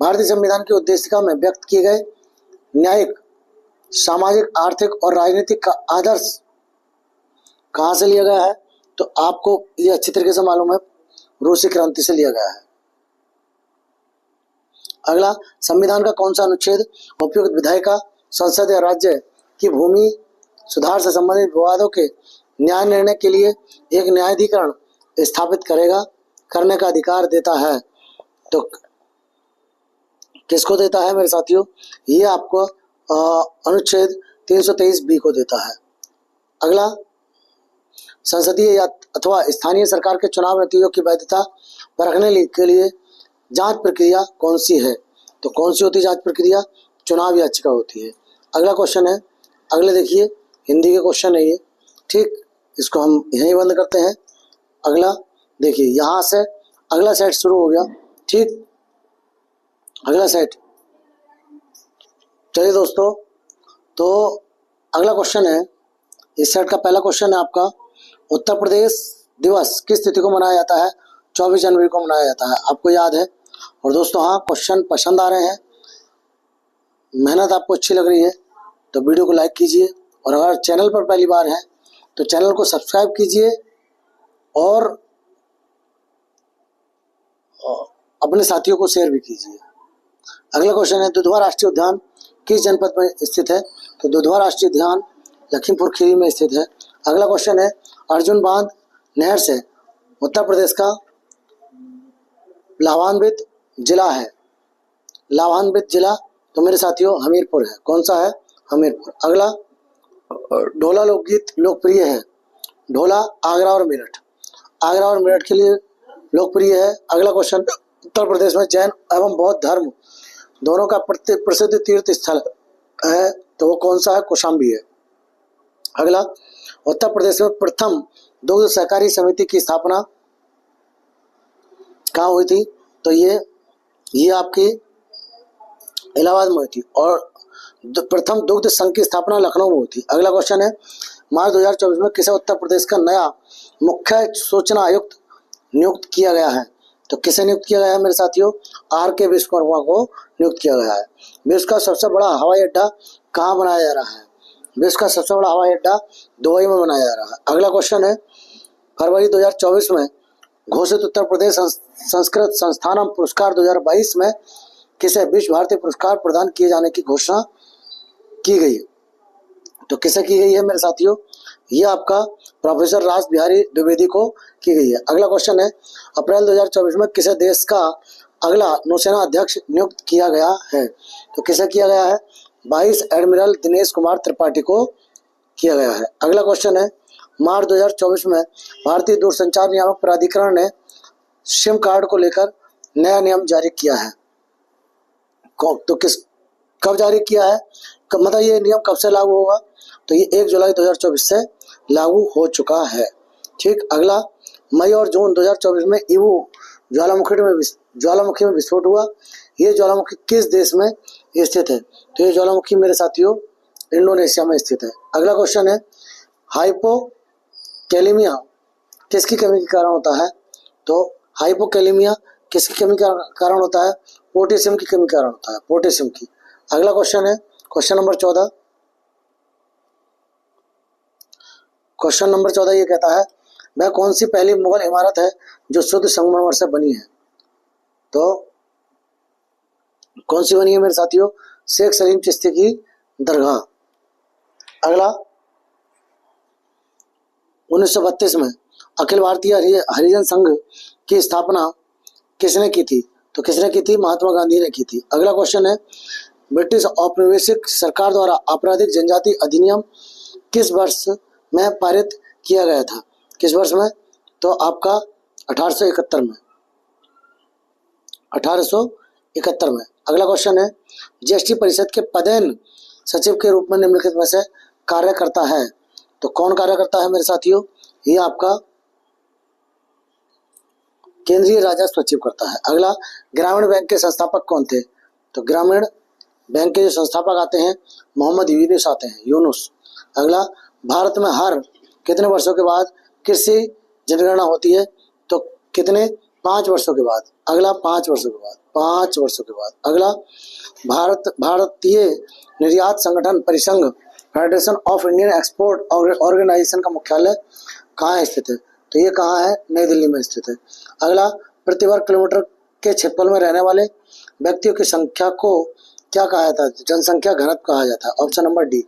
भारतीय संविधान की उद्देशिका में व्यक्त किए गए न्यायिक, सामाजिक, आर्थिक और राजनीतिक का आदर्श कहाँ से लिया गया है? तो आपको ये अच्छी तरीके से मालूम है, रूसी क्रांति से लिया गया है। अगला, संविधान का कौन सा अनुच्छेद उपयुक्त विधायिका, संसद या राज्य की भूमि सुधार से संबंधित विवादों के न्याय निर्णय के लिए एक न्यायाधिकरण स्थापित करने का अधिकार देता है? तो किसको देता है मेरे साथियों? ये आपको अनुच्छेद 323 बी को देता है। अगला, संसदीय या अथवा स्थानीय सरकार के चुनाव नतीजों की वैधता परखने के लिए जांच प्रक्रिया कौन सी है? तो कौन सी होती है जांच प्रक्रिया? चुनाव याचिका होती है। अगला क्वेश्चन है, अगले देखिए, हिंदी के क्वेश्चन है ये। ठीक, इसको हम यहीं बंद करते हैं। अगला देखिए, यहाँ से अगला सेट शुरू हो गया। ठीक, अगला सेट, चलिए दोस्तों, तो अगला क्वेश्चन है, इस सेट का पहला क्वेश्चन है आपका, उत्तर प्रदेश दिवस किस तिथि को मनाया जाता है? 24 जनवरी को मनाया जाता है, आपको याद है। और दोस्तों, हाँ, क्वेश्चन पसंद आ रहे हैं, मेहनत आपको अच्छी लग रही है तो वीडियो को लाइक कीजिए, और अगर चैनल पर पहली बार हैं तो चैनल को सब्सक्राइब कीजिए और अपने साथियों को शेयर भी कीजिए। अगला क्वेश्चन है, दुधवा राष्ट्रीय उद्यान किस जनपद में स्थित है? तो दुधवा राष्ट्रीय उद्यान लखीमपुर खीरी में स्थित है। अगला क्वेश्चन है, अर्जुन बांध नहर से उत्तर प्रदेश का लाभान्वित जिला है? लाभान्वित जिला तो मेरे साथियों हमीरपुर है। कौन सा है? हमीरपुर। अगला, ढोला लोकगीत लोकप्रिय है? ढोला आगरा और मेरठ, आगरा और मेरठ के लिए लोकप्रिय है। अगला क्वेश्चन, उत्तर प्रदेश में जैन एवं बौद्ध धर्म दोनों का प्रसिद्ध तीर्थ स्थल है, तो वो कौन सा है? कौशाम्बी है। अगला, उत्तर प्रदेश में प्रथम दुग्ध सहकारी समिति की स्थापना कहाँ हुई थी? तो ये आपकी इलाहाबाद में हुई थी। और प्रथम दुग्ध संघ की स्थापना लखनऊ में हुई थी। अगला क्वेश्चन है, मार्च 2024 में किसे उत्तर प्रदेश का नया मुख्य सूचना आयुक्त नियुक्त किया गया है? तो किसे नियुक्त किया गया है मेरे साथियों? RK विश्वकर्मा को नियुक्त किया गया है। विश्व का सबसे बड़ा हवाई अड्डा कहाँ बनाया जा रहा है? विश्व का सबसे बड़ा हवाई अड्डा दुबई में बनाया जा रहा है। अगला क्वेश्चन है, फरवरी 2024 में घोषित उत्तर प्रदेश संस्कृत संस्थानम पुरस्कार 2022 में किसे विश्व भारती पुरस्कार प्रदान किए जाने की घोषणा की गई? तो किसे की गई है मेरे साथियों? ये आपका प्रोफेसर रास बिहारी द्विवेदी को की गई है। अगला क्वेश्चन है, अप्रैल 2024 में किसे देश का अगला नौसेना अध्यक्ष नियुक्त किया गया है? तो किसे किया गया है? वाइस एडमिरल दिनेश कुमार त्रिपाठी को किया गया है। अगला क्वेश्चन है, मार्च 2024 में भारतीय दूरसंचार नियामक प्राधिकरण ने सिम कार्ड को लेकर नया नियम जारी किया है। तो कब जारी किया है, मतलब ये नियम कब से लागू होगा, तो ये 1 जुलाई 2024 से लागू हो चुका है। ठीक, अगला, मई और जून 2024 में इवू ज्वालामुखी में विस्फोट हुआ। ये ज्वालामुखी किस देश में स्थित है, तो ये ज्वालामुखी मेरे साथियों इंडोनेशिया में स्थित है। अगला क्वेश्चन है, हाइपोकैलेमिया किसकी कमी के कारण होता है, तो हाइपोकैलेमिया किसकी कमी के कारण होता है, पोटेशियम की कमी के कारण होता है, पोटेशियम की। अगला क्वेश्चन है क्वेश्चन नंबर 14। क्वेश्चन नंबर 14 ये कहता है, वह कौन सी पहली मुगल इमारत है जो शुद्ध संगमरमर से बनी है, तो कौन सी बनी है मेरे साथियों, शेख सलीम चिश्ती की दरगाह। अगला, 1932 में अखिल भारतीय हरिजन संघ की स्थापना किसने की थी, तो किसने की थी, महात्मा गांधी ने की थी। अगला क्वेश्चन है, ब्रिटिश औपनिवेशिक सरकार द्वारा आपराधिक जनजाति अधिनियम किस वर्ष में पारित किया गया था, किस वर्ष में, तो आपका 1871 में, 1871 में। अगला क्वेश्चन है, जीएसटी परिषद के पदेन सचिव के रूप में निम्नलिखित में से कार्य करता है, तो कौन कार्य करता है मेरे साथियों, ये आपका केंद्रीय राजस्व सचिव करता है। अगला, ग्रामीण बैंक के संस्थापक कौन थे, तो ग्रामीण बैंक के जो संस्थापक आते हैं मोहम्मद यूनुस आते हैं, यूनुस। अगला, भारत में हर कितने वर्षों के बाद कृषि जनगणना होती है, तो कितने, 5 वर्षों के बाद। अगला, 5 वर्षों के बाद, 5 वर्षों के बाद। अगला, भारतीय निर्यात संगठन परिसंघ federation of Indian export organization का मुख्यालय कहाँ स्थित है, तो ये कहाँ है, नई दिल्ली में स्थित है। अगला, प्रति वर्ग किलोमीटर के क्षेत्रफल में रहने वाले व्यक्तियों की संख्या को क्या कहा जाता है, जनसंख्या घनत्व कहा जाता है, ऑप्शन नंबर डी।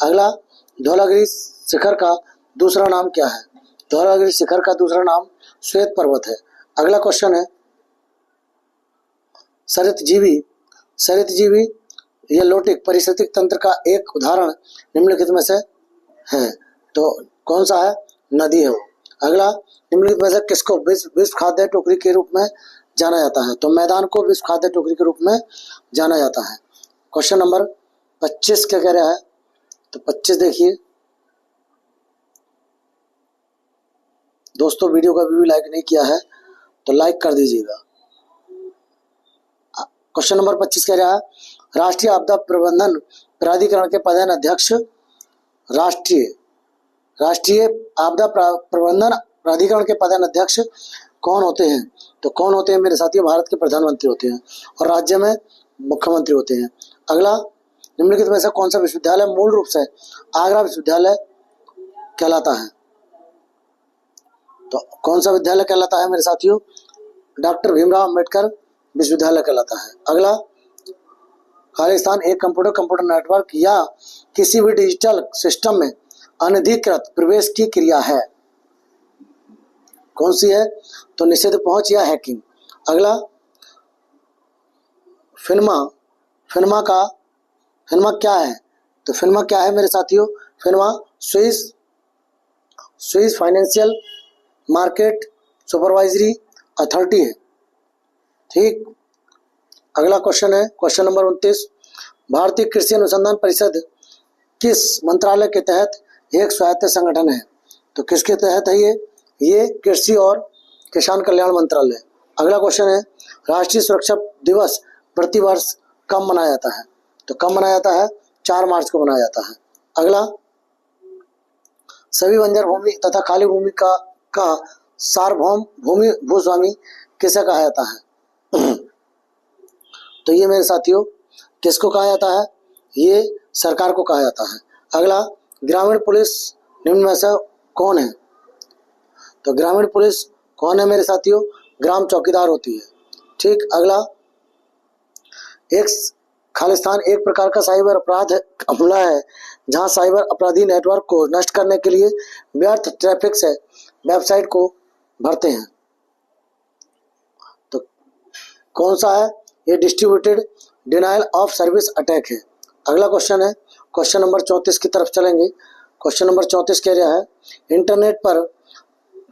अगला, धौलागिरी शिखर का दूसरा नाम क्या है, धौलागिरी शिखर का दूसरा नाम श्वेत पर्वत है। अगला क्वेश्चन है, सरितजीवी येलोटिक पारिस्थितिक तंत्र का एक उदाहरण निम्नलिखित में से है, तो कौन सा है, नदी है वो। अगला, निम्नलिखित में से किसको विश्व खाद्य टोकरी के रूप में जाना जाता है, तो मैदान को विश्व खाद्य टोकरी के रूप में जाना जाता है। क्वेश्चन नंबर 25 क्या कह रहा है, तो 25 देखिए दोस्तों, वीडियो का भी लाइक नहीं किया है तो लाइक कर दीजिएगा। क्वेश्चन नंबर 25 कह रहा है, राष्ट्रीय आपदा प्रबंधन प्राधिकरण के पदेन अध्यक्ष राष्ट्रीय आपदा प्रबंधन प्राधिकरण के पदेन अध्यक्ष कौन होते हैं, तो कौन होते हैं मेरे साथियों, भारत के प्रधानमंत्री होते हैं और राज्य में मुख्यमंत्री होते हैं। अगला, निम्नलिखित में से कौन सा विश्वविद्यालय मूल रूप से आगरा विश्वविद्यालय कहलाता है, तो कौन सा विद्यालय कहलाता है मेरे साथियों, डॉक्टर भीमराव अंबेडकर विश्वविद्यालय कहलाता है। अगला, खालिस्तान एक कंप्यूटर नेटवर्क या किसी भी डिजिटल सिस्टम में अनधिकृत प्रवेश की क्रिया है, कौन सी है, तो निषेध पहुंच या हैकिंग। अगला, फिनमा क्या है, तो फिनमा क्या है मेरे साथियों, FINMA Swiss financial market supervisory authority है। ठीक, अगला क्वेश्चन है क्वेश्चन नंबर 29, भारतीय कृषि अनुसंधान परिषद किस मंत्रालय के तहत एक स्वायत्त संगठन है, तो किसके तहत है ये कृषि और किसान कल्याण मंत्रालय। अगला क्वेश्चन है, राष्ट्रीय सुरक्षा दिवस प्रतिवर्ष कब मनाया जाता है, तो कब मनाया जाता है, 4 मार्च को मनाया जाता है। अगला, सभी बंजर भूमि तथा खाली भूमि का सार्वभौम भूमि भूस्वामी किसे कहा जाता है, तो ये मेरे साथियों किसको कहा जाता है, ये सरकार को कहा जाता है। अगला, ग्रामीण पुलिस निम्न में से कौन है, तो ग्रामीण पुलिस कौन है मेरे साथियों, ग्राम चौकीदार होती है। ठीक, अगला, खालिस्तान एक प्रकार का साइबर अपराध हमला है जहां साइबर अपराधी नेटवर्क को नष्ट करने के लिए व्यर्थ ट्रैफिक से वेबसाइट को भरते हैं, तो कौन सा है, ये distributed denial of service attack है। अगला क्वेश्चन है क्वेश्चन नंबर 34 की तरफ चलेंगे। क्वेश्चन नंबर 34 कह रहा है, इंटरनेट पर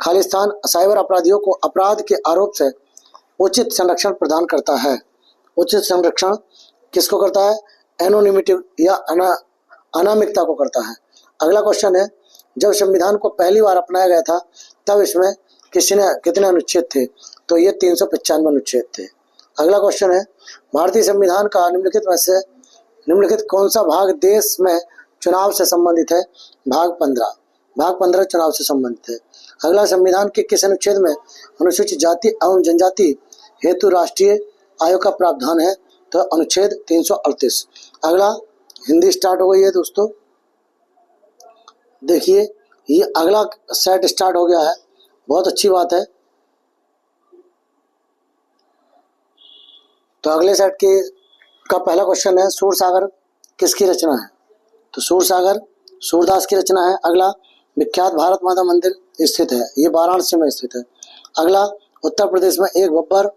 खालिस्तान साइबर अपराधियों को अपराध के आरोप से उचित संरक्षण प्रदान करता है। उचित संरक्षण किसको करता है, एनोनिमिटी या अनामिकता को करता है। अगला क्वेश्चन है, जब संविधान को पहली बार अपनाया गया था तब इसमें कितने अनुच्छेद थे? तो ये 395 अनुच्छेद थे। अगला क्वेश्चन है, भारतीय संविधान का निम्नलिखित कौन सा भाग देश में चुनाव से संबंधित है? भाग 15 चुनाव से संबंधित है। अगला, संविधान के किस अनुच्छेद में अनुसूचित जाति एवं जनजाति हेतु राष्ट्रीय आयोग का प्रावधान है? तो अनुच्छेद 338। अगला, हिंदी स्टार्ट हो गई है दोस्तों, देखिए ये अगला सेट स्टार्ट हो गया है, बहुत अच्छी बात है। तो अगले सेट का पहला क्वेश्चन है, सूरसागर किसकी रचना है? तो सूरसागर सूरदास की रचना है। अगला, विख्यात भारत माता मंदिर स्थित है, ये वाराणसी में स्थित है। अगला, उत्तर प्रदेश में एक बब्बर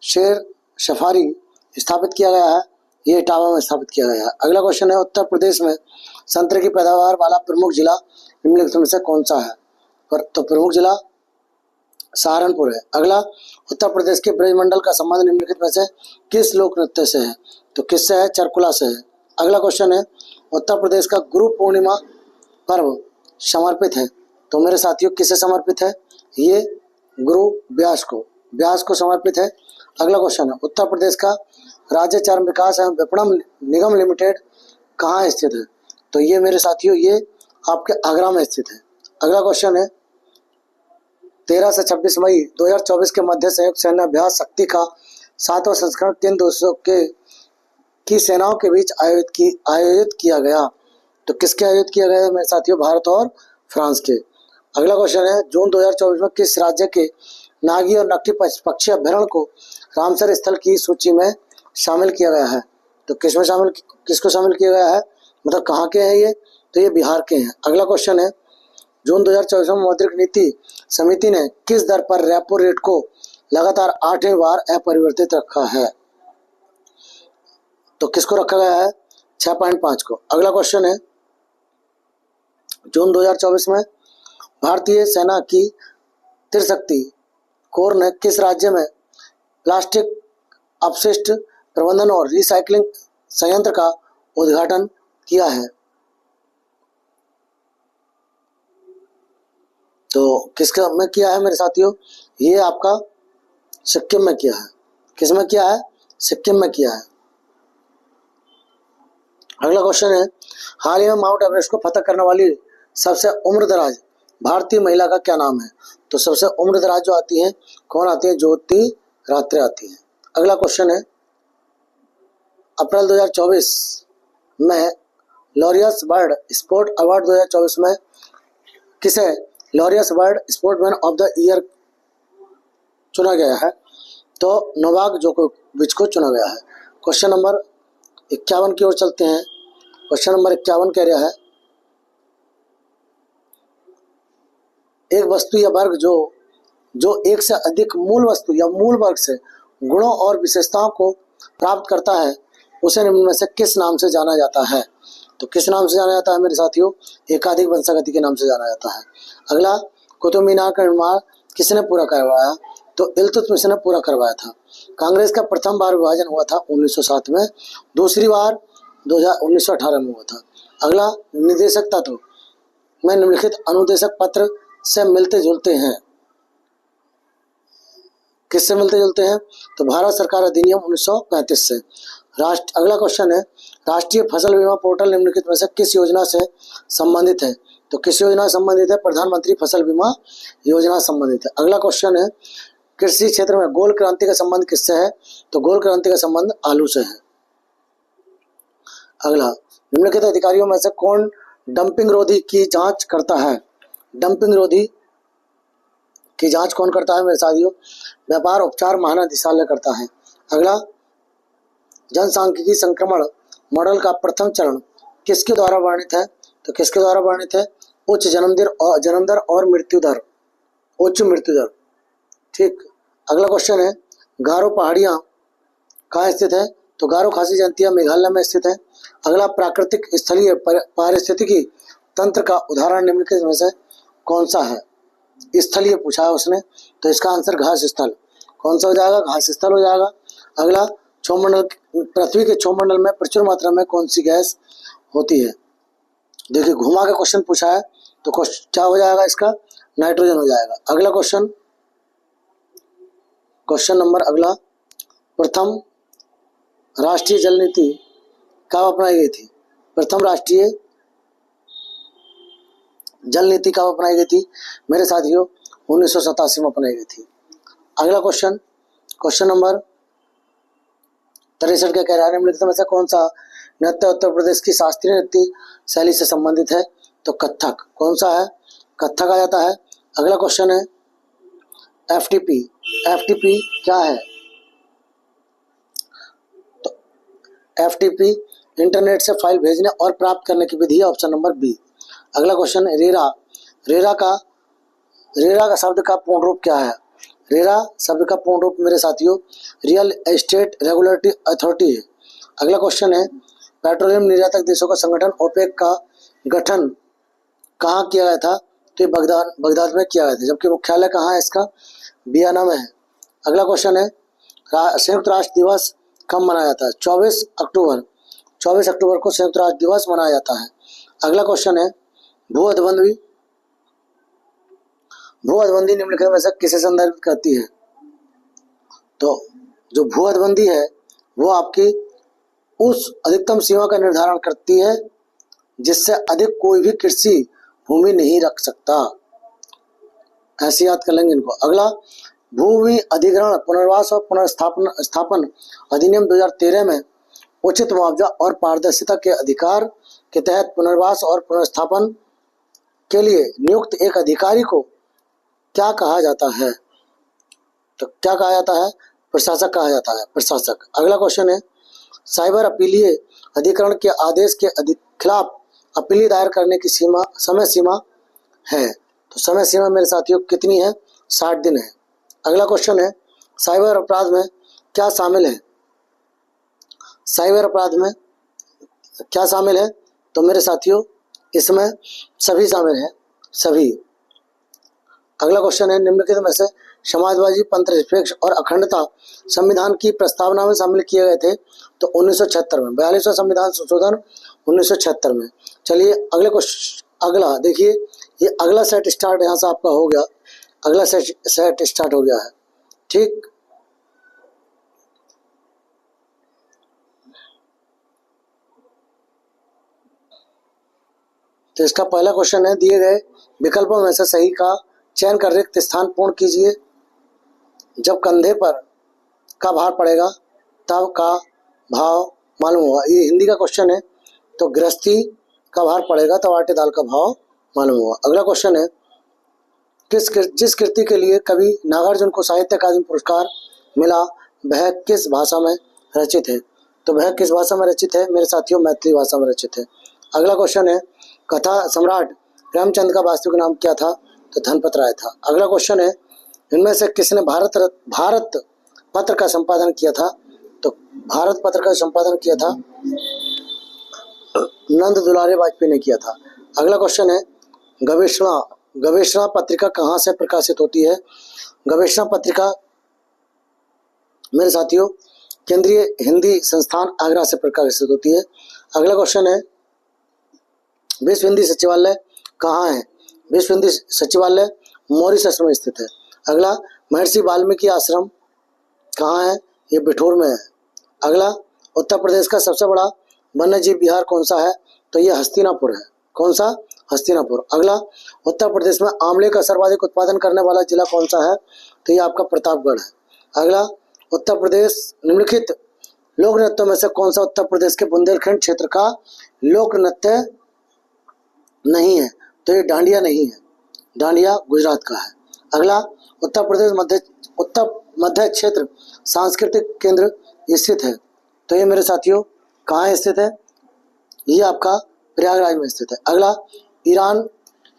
शेर सफारी स्थापित किया गया है, ये इटावा में स्थापित किया गया है। अगला क्वेश्चन है, उत्तर प्रदेश में संतरे की पैदावार वाला प्रमुख जिला निम्नलिखित में से कौन सा है? तो प्रमुख जिला सहारनपुर है। अगला, उत्तर प्रदेश के ब्रजमंडल का संबंध निम्नलिखित में से किस लोक नृत्य से है? तो किससे है? चरकुला से है। अगला क्वेश्चन है, उत्तर प्रदेश का गुरु पूर्णिमा पर्व समर्पित है, तो मेरे साथियों किसे समर्पित है? ये गुरु व्यास को समर्पित है। अगला क्वेश्चन है, उत्तर प्रदेश का राज्य चर्म विकास एवं विपणन निगम लिमिटेड कहाँ स्थित है? तो ये मेरे साथियों ये आपके आगरा में स्थित है। अगला क्वेश्चन है, 13 से 26 मई 2024 के मध्य संयुक्त सैन्य अभ्यास शक्ति का 7वां संस्करण किन देशों की सेनाओं के बीच आयोजित किया गया? तो किसके आयोजित किया गया मेरे साथियों? भारत और फ्रांस के। अगला क्वेश्चन है, जून 2024 में किस राज्य के नागी और नकटी पक्षी अभ्यारण्य को रामसर स्थल की सूची में शामिल किया गया है? तो किसको शामिल किया गया है, मतलब कहाँ के हैं ये? तो ये बिहार के हैं। अगला क्वेश्चन है, जून 2024 में मौद्रिक नीति समिति ने किस दर पर रेपो रेट को लगातार 8वीं बार अपरिवर्तित रखा है? तो किसको रखा गया है? 6.5 को। अगला क्वेश्चन है, जून 2024 में भारतीय सेना की त्रिशक्ति कोर ने किस राज्य में प्लास्टिक अपशिष्ट प्रबंधन और रिसाइकलिंग संयंत्र का उद्घाटन किया है? तो किसका में किया है मेरे साथियों? ये आपका सिक्किम में किया है। किस में किया है? सिक्किम में किया है। अगला क्वेश्चन है, हाल ही में माउंट एवरेस्ट को फतह करने वाली सबसे उम्रदराज भारतीय महिला का क्या नाम है? तो सबसे उम्रदराज जो आती है, कौन आती है? ज्योति रात्रे आती है। अगला क्वेश्चन है, अप्रैल 2024 में लॉरियस वर्ल्ड स्पोर्ट अवार्ड 2024 में किसे Laureus world sportsman of the year चुना गया है? तो नोवाक जोकोविच को चुना गया है। क्वेश्चन नंबर 51 की ओर चलते हैं। क्वेश्चन नंबर 51 कह रहा है, एक वस्तु या वर्ग जो एक से अधिक मूल वस्तु या मूल वर्ग से गुणों और विशेषताओं को प्राप्त करता है, उसे निम्न में से किस नाम से जाना जाता है? तो किस नाम से जाना जाता है मेरे साथियों? एकाधिक वंशागति के नाम से जाना जाता है। अगला, कुतुब मीनार का निर्माण किसने पूरा करवाया? तो इल्तुतमिश ने पूरा करवाया था। कांग्रेस का प्रथम बार विभाजन हुआ था 1907 में, दूसरी बार 1918 में हुआ था। अगला, निदेशक तत्व में निम्नलिखित अनुदेशक पत्र से मिलते जुलते हैं। किससे मिलते जुलते हैं? तो भारत सरकार अधिनियम 1935 से। अगला क्वेश्चन है, राष्ट्रीय फसल बीमा पोर्टल निम्नलिखित में से किस योजना से संबंधित है? तो किस योजना संबंधित है? प्रधानमंत्री फसल बीमा योजना संबंधित है। अगला क्वेश्चन है, कृषि क्षेत्र में गोल क्रांति का संबंध किससे है? तो गोल क्रांति का संबंध आलू से है। अगला, निम्नलिखित अधिकारियों में से कौन डंपिंग रोधी की जांच करता है? डंपिंग रोधी की जांच कौन करता है मेरे साथियों? व्यापार उपचार महानिदेशालय करता है। अगला, जनसांख्यिकी संक्रमण मॉडल का प्रथम चरण किसके द्वारा वर्णित है? तो किसके द्वारा वर्णित है? उच्च जन्म दर और मृत्यु दर, उच्च मृत्यु दर। ठीक। अगला क्वेश्चन है, गारो पहाड़ियां कहाँ स्थित है? तो गारो खासी जयंतिया मेघालय में स्थित है। अगला, प्राकृतिक स्थलीय पारिस्थितिकी तंत्र का उदाहरण निम्नलिखित में से कौन सा है? स्थलीय पूछा है उसने, तो इसका आंसर घास स्थल। कौन सा हो जाएगा? घास स्थल हो जाएगा। अगला, क्षोमंडल, पृथ्वी के क्षोमंडल में प्रचुर मात्रा में कौन सी गैस होती है? देखिए घुमा के क्वेश्चन पूछा है तो क्या हो जाएगा इसका? नाइट्रोजन हो जाएगा। अगला क्वेश्चन, क्वेश्चन नंबर अगला, प्रथम राष्ट्रीय जल नीति कब अपनाई गई थी? प्रथम राष्ट्रीय जल नीति कब अपनाई गई थी मेरे साथियों? 1987 में अपनाई गई थी। अगला क्वेश्चन, क्वेश्चन नंबर 63 क्या कह रहा है? निम्नलिखित में से कौन सा नृत्य उत्तर प्रदेश की शास्त्रीय नृत्य शैली से संबंधित है? तो कथक। कौन सा है? कथक आ जाता है। अगला क्वेश्चन है एफटीपी। एफटीपी क्या है? तो एफटीपी इंटरनेट से फाइल भेजने और प्राप्त करने की विधि है, ऑप्शन नंबर बी। अगला क्वेश्चन है रेरा। रेरा का शब्द का पूर्ण रूप क्या है? रेरा शब्द का पूर्ण रूप मेरे साथियों रियल एस्टेट रेगुलेटरी अथॉरिटी है। अगला क्वेश्चन है पेट्रोलियम निर्यातक देशों का संगठन ओपेक का गठन कहाँ किया गया था? तो ये बगदाद में किया गया था, जबकि मुख्यालय कहाँ है इसका? वियना में है। अगला क्वेश्चन है संयुक्त राष्ट्र दिवस कब मनाया जाता है? 24 अक्टूबर। 24 अक्टूबर को संयुक्त राष्ट्र दिवस मनाया जाता है। अगला क्वेश्चन है भू अधबंधी। भू अधबंधी निम्नलिखित में से किसे संदर्भित करती है? तो जो भू अधबंधी है वो आपकी उस अधिकतम सीमा का निर्धारण करती है जिससे अधिक कोई भी कृषि भूमि नहीं रख सकता। ऐसे याद कर लेंगे इनको। अगला भूमि अधिग्रहण पुनर्वास और पुनर्स्थापन अधिनियम 2013 में उचित मुआवजा और पारदर्शिता के अधिकार के तहत पुनर्वास और पुनर्स्थापन के लिए नियुक्त एक अधिकारी को क्या कहा जाता है? तो क्या कहा जाता है? प्रशासक कहा जाता है, प्रशासक। अगला क्वेश्चन है साइबर अपीलीय अधिकरण के आदेश के खिलाफ अपील दायर करने की समय सीमा है। तो समय सीमा मेरे साथियों कितनी है? 60 दिन है। अगला क्वेश्चन है साइबर अपराध में क्या शामिल है? साइबर अपराध में क्या शामिल है? तो मेरे साथियों इसमें सभी शामिल है, सभी। अगला क्वेश्चन है निम्नलिखित में से समाजवादी पंथनिरपेक्ष और अखंडता संविधान की प्रस्तावना में शामिल किए गए थे? तो 1976 में, 42वां संविधान संशोधन 1976 में। चलिए अगले क्वेश्चन, अगला देखिए, ये अगला सेट स्टार्ट यहाँ से आपका हो गया। अगला सेट स्टार्ट हो गया है, ठीक। तो इसका पहला क्वेश्चन है दिए गए विकल्पों में से सही का चयन कर रिक्त स्थान पूर्ण कीजिए। जब कंधे पर का भार पड़ेगा तब का भाव मालूम होगा। ये हिंदी का क्वेश्चन है। तो गृहस्थी का भार पड़ेगा तब आटे दाल का भाव मालूम होगा। अगला क्वेश्चन है जिस कृति के लिए कवि नागार्जुन को साहित्य अकादमी पुरस्कार मिला वह किस भाषा में रचित है? तो वह किस भाषा में रचित है मेरे साथियों? मैथिली भाषा में रचित है। अगला क्वेश्चन है कथा सम्राट प्रेमचंद का वास्तविक नाम क्या था? तो धनपत राय था। अगला क्वेश्चन है इनमें से किसने भारत पत्र का संपादन किया था? तो भारत पत्र का संपादन किया था नंद दुलारे वाजपेयी ने किया था। अगला क्वेश्चन है गवेषणा पत्रिका कहाँ से प्रकाशित होती है? गवेषणा पत्रिका मेरे साथियों केंद्रीय हिंदी संस्थान आगरा से प्रकाशित होती है। अगला क्वेश्चन है विश्व हिंदी सचिवालय कहाँ है? विश्व हिंदी सचिवालय मॉरिशस में स्थित है। अगला महर्षि वाल्मीकि आश्रम कहाँ है? ये बिठूर में है। अगला उत्तर प्रदेश का सबसे बड़ा वन्यजीव विहार कौन सा है? तो ये हस्तिनापुर है। कौन सा? हस्तिनापुर। अगला उत्तर प्रदेश में आंवले का सर्वाधिक उत्पादन करने वाला जिला कौन सा है? तो ये आपका प्रतापगढ़ है। अगला उत्तर प्रदेश निम्नलिखित लोक नृत्यों में से कौन सा उत्तर प्रदेश के बुंदेलखंड क्षेत्र का लोक नृत्य नहीं है? तो ये डांडिया नहीं है, डांडिया गुजरात का है। अगला उत्तर प्रदेश मध्य क्षेत्र सांस्कृतिक केंद्र स्थित है। तो ये मेरे साथियों कहाँ स्थित है? ये आपका प्रयागराज में स्थित है। अगला ईरान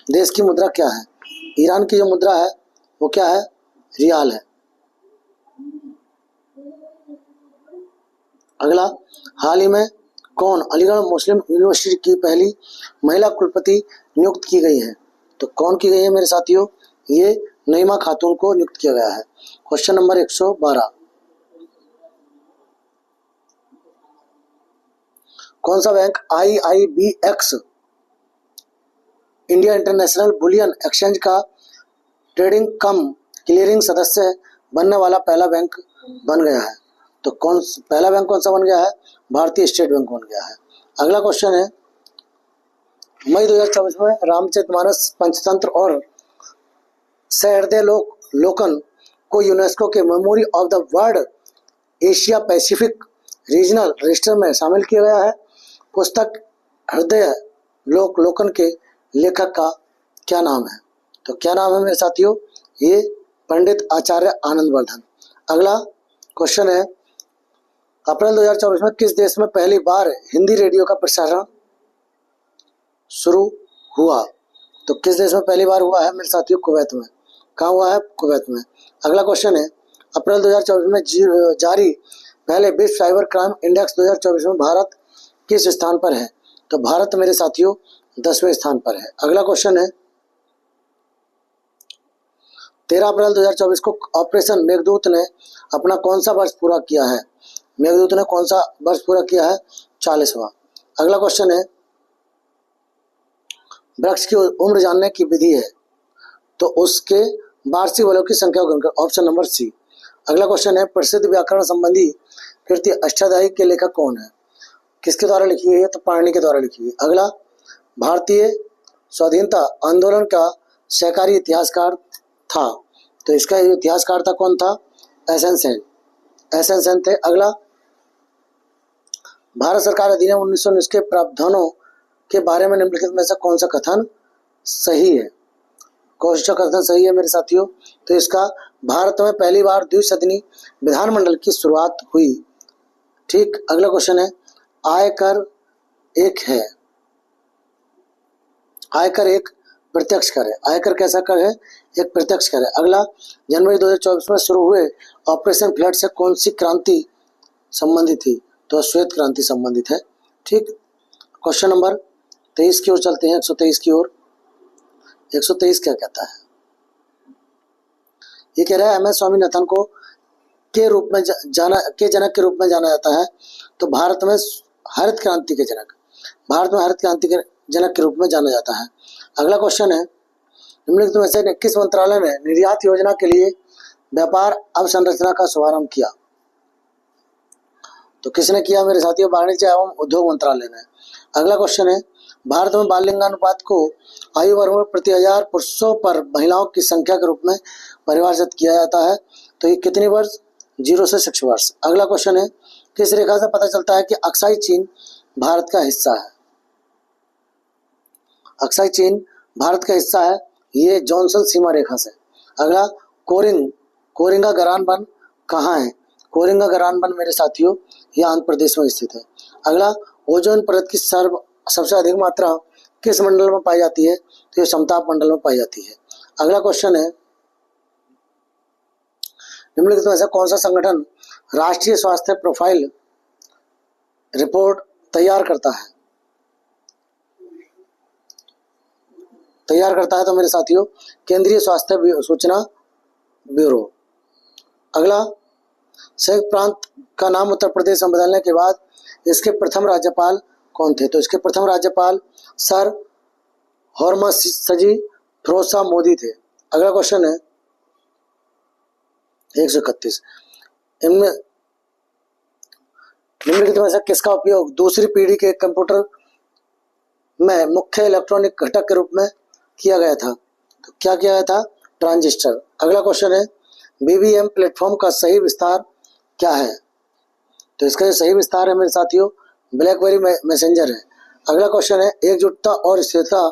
देश की मुद्रा क्या है? ईरान की जो मुद्रा है वो क्या है? रियाल है। अगला हाल ही में कौन अलीगढ़ मुस्लिम यूनिवर्सिटी की पहली महिला कुलपति नियुक्त की गई है? तो कौन की गई है मेरे साथियों? ये नईमा खातून को नियुक्त किया गया है। क्वेश्चन नंबर 112 कौन सा bank IIBX India international bullion exchange का ट्रेडिंग कम क्लियरिंग सदस्य बनने वाला पहला बैंक बन गया है? तो पहला बैंक कौन सा बन गया है? भारतीय स्टेट बैंक बन गया है। अगला क्वेश्चन है, मई 2024 में रामचरितमानस पंचतंत्र और सहृदय लोकन को यूनेस्को के memory of the world Asia Pacific regional register में शामिल किया गया है। पुस्तक हृदय लोकन के लेखक का क्या नाम है? तो क्या नाम है मेरे साथियों? ये पंडित आचार्य आनंदवर्धन। अगला क्वेश्चन है, अप्रैल 2024 में किस देश में पहली बार हिंदी रेडियो का प्रसारण शुरू हुआ? तो किस देश में पहली बार हुआ है मेरे साथियों? कुवैत में। कहाँ हुआ है? कुवैत में। अगला क्वेश्चन है, अप्रैल 2024 में जारी पहले विश्व साइबर क्राइम इंडेक्स 2024 में भारत किस स्थान पर है? तो भारत मेरे साथियों 10वें स्थान पर है। अगला क्वेश्चन है, 13 अप्रैल 2024 को ऑपरेशन मेघदूत ने अपना कौन सा वर्ष पूरा किया है? मेघदूत ने कौन सा वर्ष पूरा किया है? 40वां। अगला क्वेश्चन है, वृक्ष की उम्र जानने की विधि है, तो उसके वार्षिक फलों की संख्या को गिनकर। Option number C. अगला क्वेश्चन है, प्रसिद्ध व्याकरण संबंधी कृति अष्टाध्यायी के लेखक कौन है? किसके द्वारा लिखी गई है? तो पाणिनि के द्वारा लिखी गई। अगला, भारतीय स्वाधीनता आंदोलन का सहकारी इतिहासकार था, तो इसका इतिहासकार था कौन था? एसएन सेन थे। अगला, भारत सरकार अधिनियम 1919 के प्रावधानों के बारे में निम्नलिखित में से कौन सा कथन सही है? कौन सा कथन सही है मेरे साथियों? तो इसका, भारत में पहली बार द्विसदनी विधानमंडल की शुरुआत हुई। ठीक। अगला क्वेश्चन है, आयकर एक है, आयकर एक प्रत्यक्ष कर है। आयकर कैसा कर है? एक प्रत्यक्ष कर है। अगला, जनवरी 2024 में शुरू हुए ऑपरेशन फ्लड से कौन सी क्रांति संबंधित थी? तो श्वेत क्रांति संबंधित है। ठीक। क्वेश्चन नंबर 23 की ओर चलते हैं, 123 की ओर। 123 क्या कहता है? ये कह रहा है, MS स्वामीनाथन को के रूप में जनक के रूप में जाना जाता है, तो भारत में हरित क्रांति के जनक, भारत में हरित क्रांति के जनक के रूप में जाना जाता है। अगला क्वेश्चन है, निम्नलिखित में से किस मंत्रालय ने निर्यात योजना के लिए व्यापार अवसंरचना का शुभारंभ किया? तो किसने किया मेरे साथियों? वाणिज्य एवं उद्योग मंत्रालय ने। अगला क्वेश्चन है, भारत में बाल लिंगानुपात को आयु वर्ग में प्रति 1000 पुरुषों पर महिलाओं की संख्या के रूप में परिभाषित किया जाता है, तो ये कितनी वर्ष? 0 से 6 वर्ष। अगला क्वेश्चन है, किस रेखा से पता चलता है कि अक्साई चीन भारत का हिस्सा है? अक्साई चीन भारत का हिस्सा है, ये जॉनसन सीमा रेखा से। अगला, कोरिंगा गरान वन कहाँ है? कोरिंगा गरान वन मेरे साथियों ये आंध्र प्रदेश में स्थित है। अगला, ओजोन परत की सबसे अधिक मात्रा किस मंडल में पाई जाती है? तो ये समताप मंडल में पाई जाती है। अगला क्वेश्चन है, निम्नलिखित में से कौन सा संगठन राष्ट्रीय स्वास्थ्य प्रोफाइल रिपोर्ट तैयार करता है? तो मेरे साथियों केंद्रीय स्वास्थ्य सूचना ब्यूरो। अगला, संयुक्त प्रांत का नाम उत्तर प्रदेश में बदलने के बाद इसके प्रथम राज्यपाल कौन थे? तो इसके प्रथम राज्यपाल सर हरमसजी फिरोज मोदी थे। अगला क्वेश्चन है 131, इनमें निम्नलिखित में से किसका उपयोग दूसरी पीढ़ी के कंप्यूटर में मुख्य इलेक्ट्रॉनिक घटक के रूप में किया गया था? तो क्या किया गया था? ट्रांजिस्टर। अगला क्वेश्चन है, BBM प्लेटफॉर्म का सही विस्तार क्या है? तो इसका जो सही विस्तार है मेरे साथियों ब्लैकबेरी मैसेंजर है। अगला क्वेश्चन है, एकजुटता और स्थिरता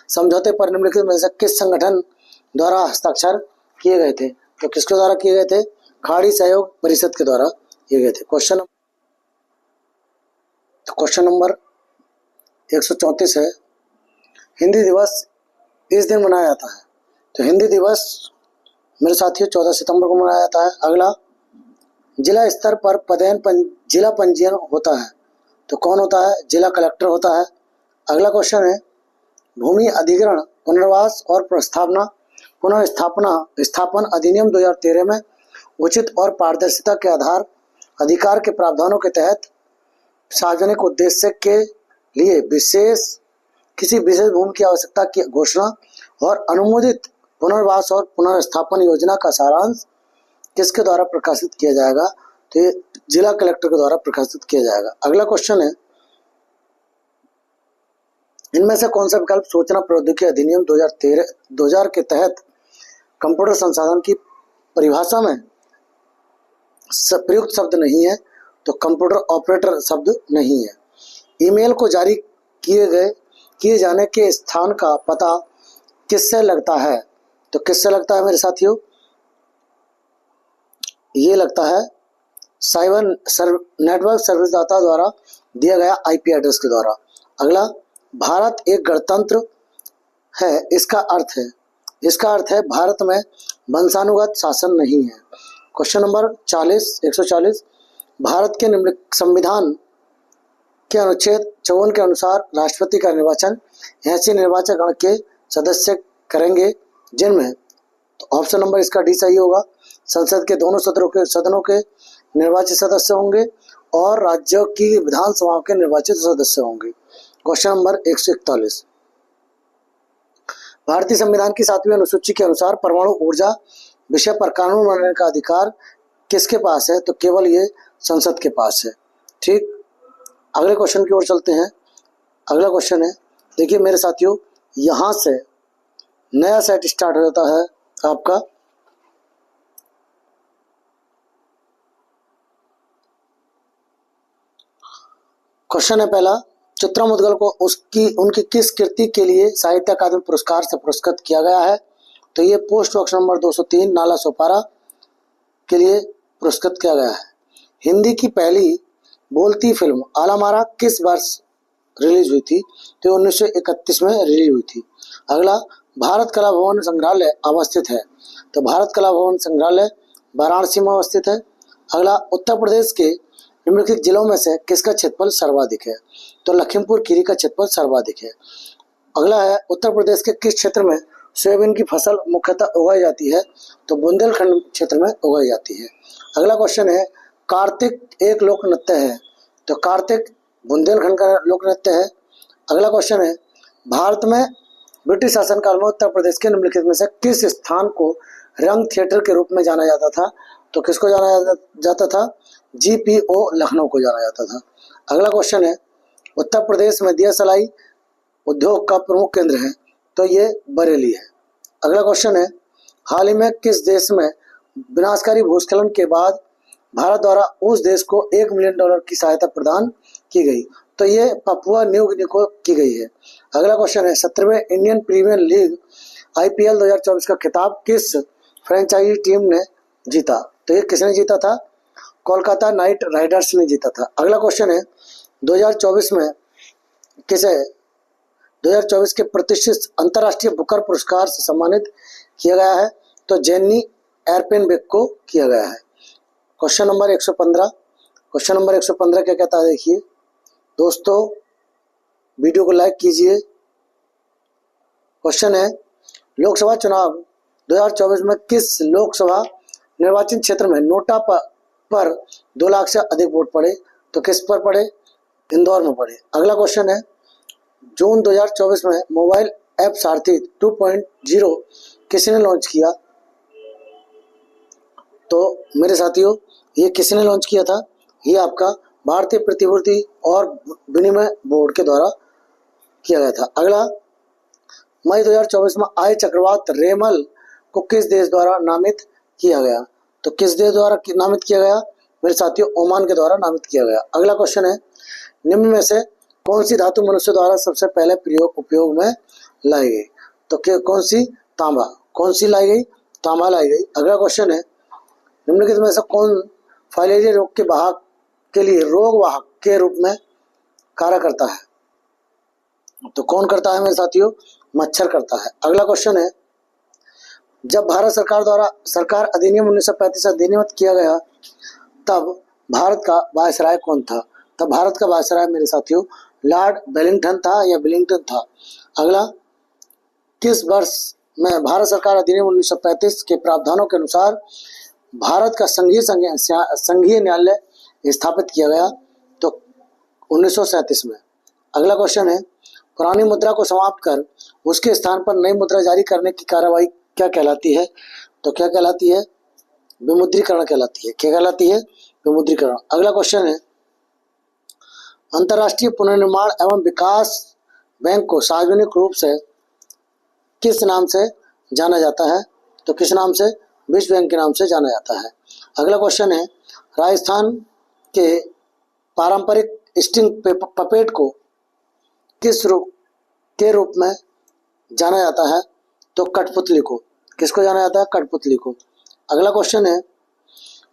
समझौते पर निम्नलिखित में से किस संगठन द्वारा हस्ताक्षर किए गए थे? तो किसके द्वारा किए गए थे? खाड़ी सहयोग परिषद के द्वारा किए गए थे। क्वेश्चन नंबर 134 है, हिंदी दिवस इस दिन मनाया जाता है? तो हिंदी दिवस मेरे साथियों 14 सितंबर को मनाया जाता है। अगला, जिला स्तर पर जिला पंजीयन होता है, तो कौन होता है? जिला कलेक्टर होता है। अगला क्वेश्चन है, भूमि अधिग्रहण पुनर्वास और स्थापन अधिनियम 2013 में उचित और पारदर्शिता के अधिकार के प्रावधानों के तहत सार्वजनिक उद्देश्य के लिए किसी विशेष भूमि की आवश्यकता की घोषणा और अनुमोदित पुनर्वास और पुनर्स्थापन योजना का सारांश किसके द्वारा प्रकाशित किया जाएगा? तो ये जिला कलेक्टर के द्वारा प्रकाशित किया जाएगा। अगला क्वेश्चन है, इनमें से कौन सा विकल्प सूचना प्रौद्योगिकी अधिनियम 2000 के तहत कंप्यूटर संसाधन की परिभाषा में प्रयुक्त शब्द नहीं है? तो कंप्यूटर ऑपरेटर शब्द नहीं है। ईमेल को जारी किए जाने के स्थान का पता किससे लगता है? तो किससे लगता है मेरे साथियों? ये लगता है साइबर नेटवर्क सर्विस दाता द्वारा दिया गया आईपी एड्रेस के द्वारा। अगला, भारत एक गणतंत्र है, इसका अर्थ है भारत में वंशानुगत शासन नहीं है। क्वेश्चन नंबर 140 भारत के निम्नलिखित संविधान के अनुच्छेद 54 के अनुसार राष्ट्रपति का निर्वाचन ऐसे निर्वाचक गण के सदस्य करेंगे जिनमें, तो ऑप्शन नंबर इसका डी सही होगा, संसद के दोनों सदनों के निर्वाचित सदस्य होंगे और राज्यों की विधानसभाओं के निर्वाचित सदस्य होंगे। क्वेश्चन नंबर 141 भारतीय संविधान की 7वीं अनुसूची के अनुसार परमाणु ऊर्जा विषय पर कानून बनाने का अधिकार किसके पास है? तो केवल ये संसद के पास है। ठीक, अगले क्वेश्चन की ओर चलते हैं। अगला क्वेश्चन है, देखिए मेरे साथियों, यहां से नया सेट स्टार्ट हो जाता है आपका। क्वेश्चन है पहला, चित्रा मुद्गल को उनकी किस कृति के लिए साहित्य अकादमी पुरस्कार से पुरस्कृत किया गया है? तो ये post box number 203 Nala Sopara के लिए पुरस्कृत किया गया है। हिंदी की पहली बोलती फिल्म आलामारा किस वर्ष रिलीज हुई थी? तो 1931 में रिलीज हुई थी। अगला, भारत कला भवन संग्रहालय अवस्थित है? तो भारत कला भवन संग्रहालय वाराणसी में अवस्थित है। अगला, उत्तर प्रदेश के निम्नलिखित जिलों में से किसका क्षेत्रफल सर्वाधिक है? तो लखीमपुर खीरी का क्षेत्रफल सर्वाधिक है। अगला है, उत्तर प्रदेश के किस क्षेत्र में सोयाबीन की फसल मुख्यतः उगाई जाती है? तो बुंदेलखंड क्षेत्र में उगाई जाती है। अगला क्वेश्चन है, कार्तिक एक लोक नृत्य है? तो कार्तिक बुंदेलखंड का लोक नृत्य है। अगला क्वेश्चन है, भारत में ब्रिटिश शासनकाल में उत्तर प्रदेश के निम्नलिखित में से किस स्थान को रंग थिएटर के रूप में जाना जाता था? तो किसको जाना जाता था? जीपीओ लखनऊ को जाना जाता था। अगला क्वेश्चन है, उत्तर प्रदेश में दिया सलाई उद्योग का प्रमुख केंद्र है? तो ये बरेली है। अगला क्वेश्चन है, हाल ही में किस देश में विनाशकारी भूस्खलन के बाद भारत द्वारा उस देश को $1 मिलियन की सहायता प्रदान की गई? तो ये पपुआ न्यू गिनी को की गई है। अगला क्वेश्चन है, 17वें इंडियन प्रीमियर लीग आईपीएल 2024 का खिताब किस फ्रेंचाइजी टीम ने जीता? तो ये किसने जीता था? कोलकाता नाइट राइडर्स ने जीता था। अगला क्वेश्चन है, 2024 में किसे 2024 के प्रतिष्ठित अंतर्राष्ट्रीय बुकर पुरस्कार से सम्मानित किया गया है? तो जेन्नी एयरपेनबेक को किया गया है। क्वेश्चन नंबर 115 क्या कहता है? देखिए दोस्तों, वीडियो को लाइक कीजिए। क्वेश्चन है, लोकसभा चुनाव 2024 में किस लोकसभा निर्वाचन क्षेत्र में नोटा पर 2 लाख से अधिक वोट पड़े? तो किस पर पड़े? इंदौर में पड़े। अगला क्वेश्चन है, जून 2024 में मोबाइल ऐप सारथी 2.0 किसने लॉन्च किया? तो मेरे साथियों, ये किसने लॉन्च किया था? ये आपका भारतीय प्रतिभूति और विनिमय बोर्ड के द्वारा किया गया था। अगला, मई 2024 में आय चक्रवात रेमल को किस देश द्वारा नामित किया गया? तो किस देश द्वारा नामित किया गया? मेरे साथियों, ओमान के द्वारा नामित किया गया। अगला क्वेश्चन है, निम्न में से कौन सी धातु मनुष्य द्वारा सबसे पहले उपयोग में लाई गई? तो कौन सी? तांबा। कौन सी लाई गई? तांबा लाई गई। अगला क्वेश्चन है, निम्नलिखित में से कौन फाइलेरिया रोग के वाहक के लिए रोग वाहक के रूप में कार्य करता है? तो कौन करता है मेरे साथियों? मच्छर करता है। अगला क्वेश्चन है, जब भारत सरकार द्वारा सरकार अधिनियम 1935 अधिनियमित किया गया तब भारत का वायसराय कौन था? तब भारत का वायसराय मेरे साथियों लॉर्ड वेलिंगटन था या विलिंगटन था। अगला, किस वर्ष में भारत सरकार अधिनियम 1935 के प्रावधानों के अनुसार भारत का संघीय न्यायालय स्थापित किया गया? तो 1937 में। अगला क्वेश्चन है, पुरानी मुद्रा को समाप्त कर उसके स्थान पर नई मुद्रा जारी करने की कार्रवाई क्या कहलाती है? तो क्या कहलाती है? विमुद्रीकरण कहलाती है। क्या कहलाती है? विमुद्रीकरण। अगला क्वेश्चन है, अंतर्राष्ट्रीय पुनर्निर्माण एवं विकास बैंक को सार्वजनिक रूप से किस नाम से जाना जाता है? तो किस नाम से? विश्व बैंक के नाम से जाना जाता है। अगला क्वेश्चन है, राजस्थान के पारंपरिक स्टिंग पपेट को किस रूप में जाना जाता है? तो कठपुतली को। किसको जाना जाता है? कठपुतली को। अगला क्वेश्चन है,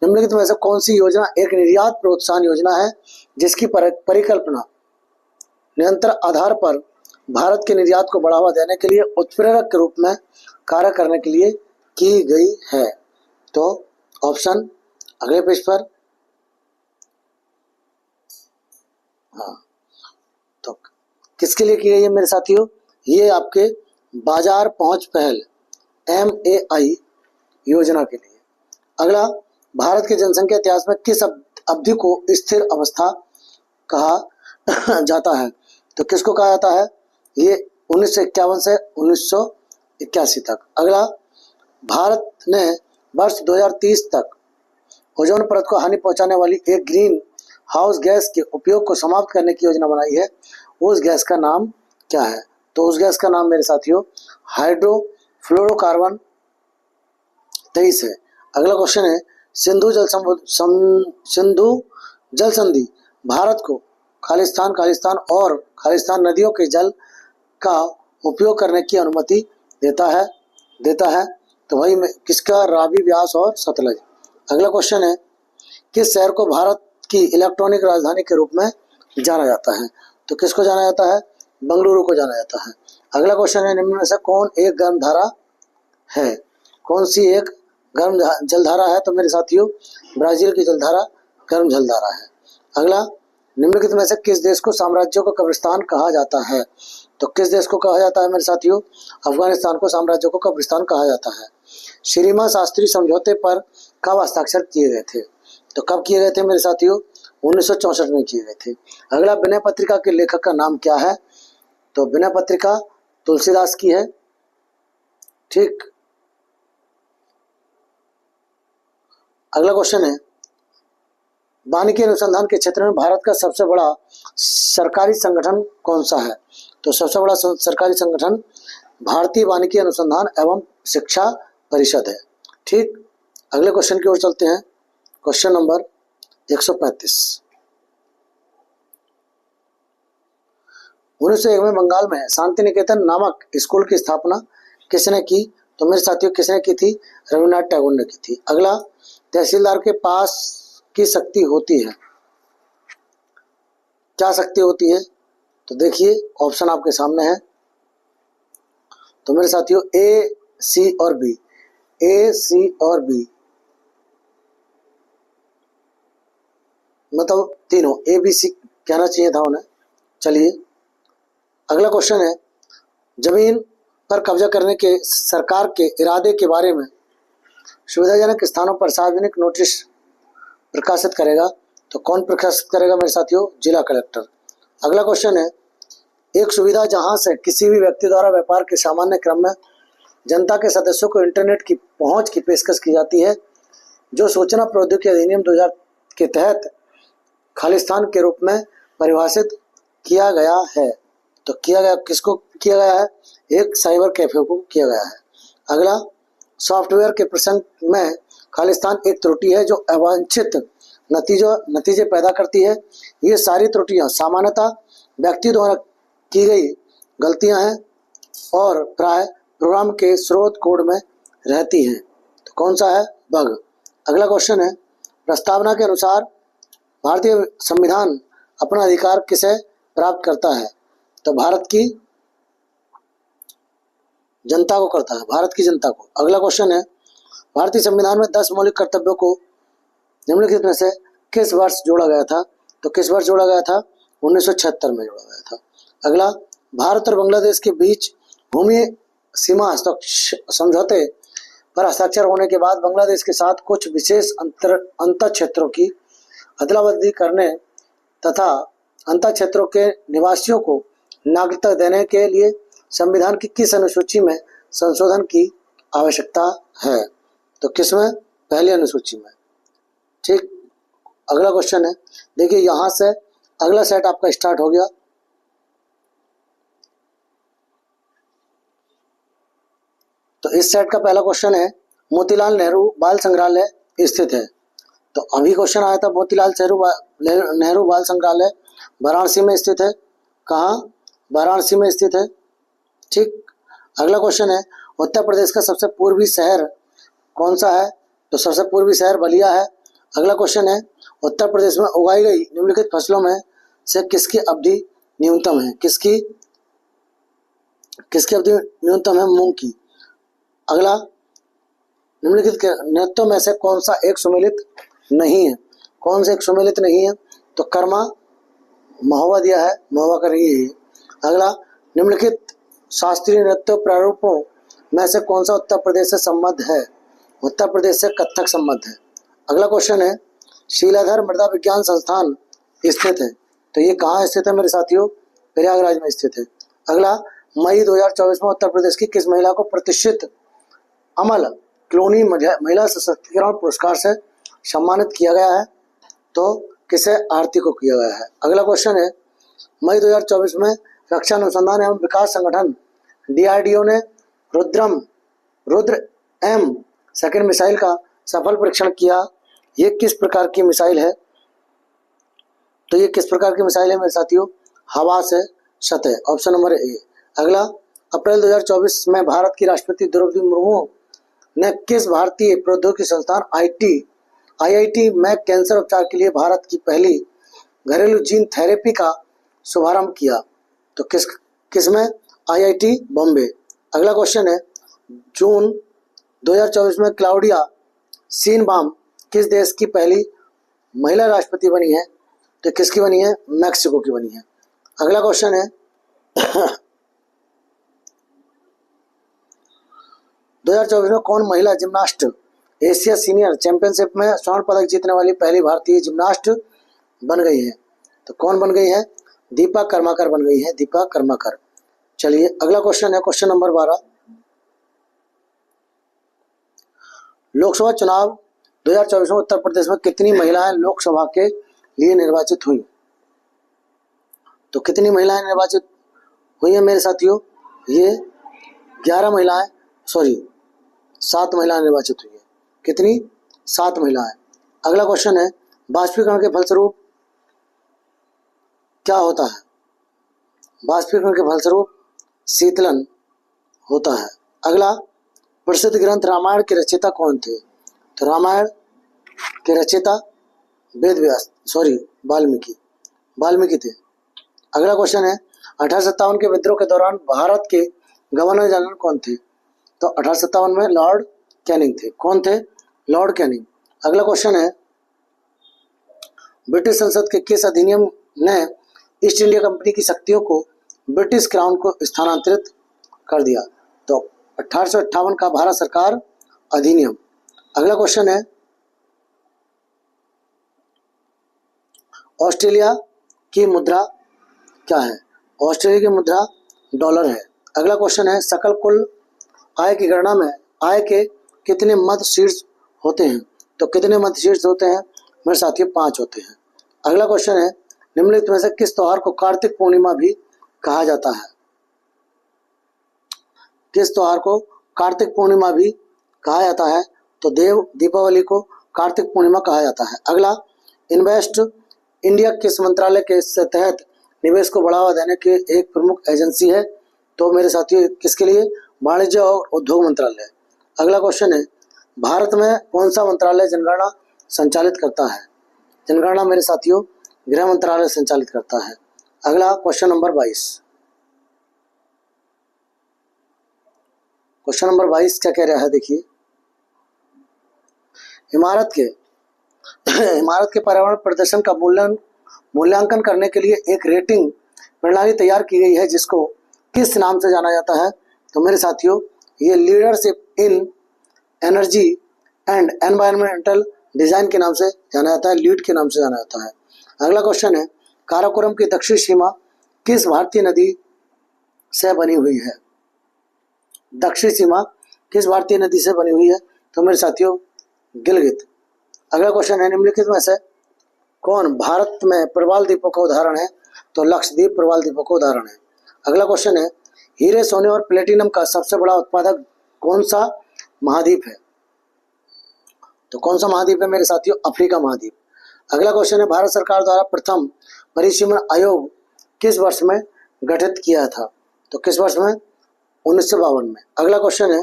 निम्नलिखित में से कौन सी योजना एक निर्यात प्रोत्साहन योजना है जिसकी परिकल्पना निरंतर आधार पर भारत के निर्यात को बढ़ावा देने के लिए उत्प्रेरक के रूप में कार्य करने के लिए की गई है? तो ऑप्शन अगले पेज पर, हाँ, तो किसके लिए की गई है मेरे साथियों? ये आपके बाजार पहुंच पहल MAI योजना के लिए। अगला, भारत के जनसंख्या इतिहास में किस अवधि को स्थिर अवस्था कहा जाता है? तो किसको कहा जाता है? ये 1951 से 1981 तक। अगला, भारत ने वर्ष 2030 तक ओजोन परत को हानि पहुंचाने वाली एक ग्रीन हाउस गैस के उपयोग को समाप्त करने की योजना बनाई है। उस गैस का नाम क्या है? तो उस गैस का नाम मेरे साथियों हाइड्रोफ्लोरोकार्बन 23 है। अगला क्वेश्चन है, सिंधु जल संधि भारत को खालिस्तान और खालिस्तान नदियों के जल का उपयोग करने की अनुमति देता है। तो वही में किसका? रावी, व्यास और सतलज। अगला क्वेश्चन है, किस शहर को भारत की इलेक्ट्रॉनिक राजधानी के रूप में जाना जाता है? तो किसको जाना जाता है? बेंगलुरु को जाना जाता है। अगला क्वेश्चन है, निम्न में से कौन एक गर्म धारा है? कौन सी एक गर्म जलधारा है? तो मेरे साथियों, ब्राजील की जलधारा गर्म जलधारा है। अगला, निम्नलिखित में से किस देश को साम्राज्यों का कब्रिस्तान कहा जाता है? तो किस देश को कहा जाता है मेरे साथियों? अफगानिस्तान को साम्राज्यों का कब्रिस्तान कहा जाता है। श्रीमा शास्त्री समझौते पर कब हस्ताक्षर किए गए थे? तो कब किए गए थे मेरे साथियों? 1964 में किए गए थे। अगला, विनय पत्रिका के लेखक का नाम क्या है? तो विनय पत्रिका तुलसीदास की है। ठीक। अगला क्वेश्चन है, वानिकी अनुसंधान के क्षेत्र में भारत का सबसे बड़ा सरकारी संगठन कौन सा है? तो सबसे बड़ा सरकारी संगठन भारतीय वानिकी अनुसंधान एवं शिक्षा परिषद है। ठीक। अगले क्वेश्चन की ओर चलते हैं। Question number 135। 1901 में बंगाल में शांति निकेतन नामक स्कूल की स्थापना किसने की? तो मेरे साथियों, किसने की थी? रविन्द्रनाथ टैगोर ने की थी। अगला, तहसीलदार के पास की शक्ति होती है, क्या शक्ति होती है? तो देखिए, ऑप्शन आपके सामने है। तो मेरे साथियों, A, C और B, A, C और B, मतलब तीनों A, B, C कहना चाहिए था उन्हें। चलिए, अगला क्वेश्चन है, जमीन पर कब्जा करने के सरकार के इरादे के बारे में सुविधाजनक स्थानों पर सार्वजनिक नोटिस प्रकाशित करेगा। तो कौन प्रकाशित करेगा मेरे साथियों? जिला कलेक्टर। अगला क्वेश्चन है, एक सुविधा जहां से किसी भी व्यक्ति द्वारा व्यापार के सामान्य क्रम में जनता के सदस्यों को इंटरनेट की पहुंच की पेशकश की जाती है, जो सूचना प्रौद्योगिकी अधिनियम 2000 के तहत खालिस्तान के रूप में परिभाषित किया गया है। तो किसको किया गया है? एक साइबर कैफे को किया गया है। अगला, सॉफ्टवेयर के प्रसंग में खालिस्तान एक त्रुटि है जो अवांछित नतीजे पैदा करती है। ये सारी त्रुटियां सामान्यतः व्यक्ति द्वारा की गई गलतियां हैं और प्राय प्रोग्राम के स्रोत कोड में रहती हैं। तो कौन सा है? बग। अगला क्वेश्चन है, प्रस्तावना के अनुसार भारतीय संविधान अपना अधिकार किसे प्राप्त करता है? तो भारत की जनता को करता है, भारत की जनता को। अगला क्वेश्चन है, भारतीय संविधान में 10 मौलिक कर्तव्यों को निम्नलिखित में से किस वर्ष जोड़ा गया था? तो किस वर्ष जोड़ा गया था? 1976 में जोड़ा गया था। अगला, भारत और बांग्लादेश के बीच भूमि सीमा समझौते पर हस्ताक्षर होने के बाद बांग्लादेश के साथ कुछ विशेष अंतर क्षेत्रों की अदला बदली करने तथा अंतर क्षेत्रों के निवासियों को नागरिकता देने के लिए संविधान की किस अनुसूची में संशोधन की आवश्यकता है? तो किसमें? पहली अनुसूची में। ठीक, अगला क्वेश्चन है, देखिए यहां से अगला सेट आपका स्टार्ट हो गया। तो इस सेट का पहला क्वेश्चन है, मोतीलाल नेहरू बाल संग्रहालय स्थित है। तो अभी क्वेश्चन आया था, मोतीलाल नेहरू बाल संग्रहालय वाराणसी में स्थित है। कहाँ? वाराणसी में स्थित है। ठीक, अगला क्वेश्चन है, उत्तर प्रदेश का सबसे पूर्वी शहर कौन सा है? तो सबसे पूर्वी शहर बलिया है। अगला क्वेश्चन है, उत्तर प्रदेश में उगाई गई निम्नलिखित फसलों में से किसकी अवधि न्यूनतम है? किसकी अवधि न्यूनतम है? मूंग की। अगला, निम्नलिखित के नृत्यों में से कौन सा एक सुमेलित नहीं है? कौन सा एक सुमेलित नहीं है? तो कर्मा, महुआ दिया है, महुआ का नहीं है। अगला, निम्नलिखित शास्त्रीय नृत्य प्रारूपों में से कौन सा उत्तर प्रदेश से संबद्ध है? उत्तर प्रदेश से कथक संबद्ध है। अगला क्वेश्चन है, शीलाधर मृदा विज्ञान संस्थान स्थित है। तो ये कहाँ स्थित है मेरे साथियों? प्रयागराज में स्थित है। अगला, मई 2024 में उत्तर प्रदेश की किस महिला को प्रतिष्ठित अमल क्लोनी महिला सशक्तिकरण पुरस्कार से सम्मानित किया गया है? तो किसे? आरती को किया गया है। अगला क्वेश्चन है, मई 2024 में रक्षा अनुसंधान एवं विकास संगठन DRDO ने रुद्र M सेकंड मिसाइल का सफल परीक्षण किया। ये किस प्रकार की मिसाइल है? तो ये किस प्रकार की मिसाइल है मेरे साथियों? हवा से सतह, ऑप्शन नंबर ए। अगला, अप्रैल 2024 में भारत की राष्ट्रपति द्रौपदी मुर्मू ने किस भारतीय प्रौद्योगिकी संस्थान IIT में कैंसर उपचार के लिए भारत की पहली घरेलू जीन थेरेपी का शुभारंभ किया? तो किस में? IIT बॉम्बे। अगला क्वेश्चन है, जून 2024 में क्लाउडिया शीनबाम किस देश की पहली महिला राष्ट्रपति बनी है? तो किसकी बनी है? मैक्सिको की बनी है। अगला क्वेश्चन है, 2024 में कौन महिला जिम्नास्ट एशिया सीनियर चैंपियनशिप में स्वर्ण पदक जीतने वाली पहली भारतीय जिम्नास्ट बन गई है? तो कौन बन गई है? दीपा कर्माकर बन गई है, दीपा कर्माकर। चलिए अगला क्वेश्चन है, क्वेश्चन नंबर 12, लोकसभा चुनाव 2024 में उत्तर प्रदेश में कितनी महिलाएं लोकसभा के लिए निर्वाचित हुई? तो कितनी महिलाएं निर्वाचित हुई है मेरे साथियों? ये 11 महिलाएं, 7 महिलाएं निर्वाचित हुई है। कितनी? 7 महिलाएं। अगला क्वेश्चन है, बाष्पीकरण के फलस्वरूप क्या होता है? बाष्पीकरण के फलस्वरूप शीतलन होता है। अगला, प्रसिद्ध ग्रंथ रामायण के रचयिता कौन थे? तो रामायण के रचयिता वाल्मीकि थे। अगला क्वेश्चन है, 1857 के विद्रोह के दौरान भारत के गवर्नर जनरल कौन थे? तो 1857 में लॉर्ड कैनिंग थे। कौन थे? Lord Canning. अगला क्वेश्चन है, ब्रिटिश संसद के किस अधिनियम ने ईस्ट इंडिया कंपनी की शक्तियों को ब्रिटिश क्राउन को स्थानांतरित कर दिया? तो 1858 का भारत सरकार अधिनियम। अगला क्वेश्चन है, ऑस्ट्रेलिया की मुद्रा क्या है? ऑस्ट्रेलिया की मुद्रा डॉलर है। अगला क्वेश्चन है, सकल कुल आय की गणना में आय के कितने मध्य शीर्ष होते हैं? तो कितने मध्य शीर्ष होते हैं मेरे साथियों? 5 होते हैं। अगला क्वेश्चन है, निम्नलिखित में से किस त्योहार को कार्तिक पूर्णिमा भी कहा जाता है? किस त्योहार को कार्तिक पूर्णिमा भी कहा जाता है? तो दीपावली को कार्तिक पूर्णिमा कहा जाता है। अगला, इन्वेस्ट इंडिया किस मंत्रालय के तहत निवेश को बढ़ावा देने की एक प्रमुख एजेंसी है? तो मेरे साथियों किसके लिए? वाणिज्य और उद्योग मंत्रालय। अगला क्वेश्चन है, भारत में कौन सा मंत्रालय जनगणना संचालित करता है? जनगणना मेरे साथियों गृह मंत्रालय संचालित करता है। अगला क्वेश्चन नंबर 22, क्वेश्चन नंबर 22 क्या कह रहा है? देखिए, इमारत के पर्यावरण प्रदर्शन का मूल्यांकन करने के लिए एक रेटिंग प्रणाली तैयार की गई है, जिसको किस नाम से जाना जाता है? तो मेरे साथियों ये leadership in energy and environmental design के नाम से जाना जाता है, लीड के नाम से जाना जाता है। अगला क्वेश्चन है, काराकोरम की दक्षिण सीमा किस भारतीय नदी से बनी हुई है? दक्षिण सीमा किस भारतीय नदी से बनी हुई है? तो मेरे साथियों गिलगित। अगला क्वेश्चन है, निम्नलिखित में से कौन भारत में प्रवाल द्वीपों का उदाहरण है? तो लक्षद्वीप प्रवाल द्वीपों का उदाहरण है। अगला क्वेश्चन है, हीरे सोने और प्लेटिनम का सबसे बड़ा उत्पादक कौन सा महाद्वीप है? तो कौन सा महाद्वीप है मेरे साथियों? अफ्रीका महाद्वीप। अगला क्वेश्चन है, भारत सरकार द्वारा प्रथम परिसीमन आयोग किस वर्ष में गठित किया था? तो किस वर्ष में? 1952 में। अगला क्वेश्चन है,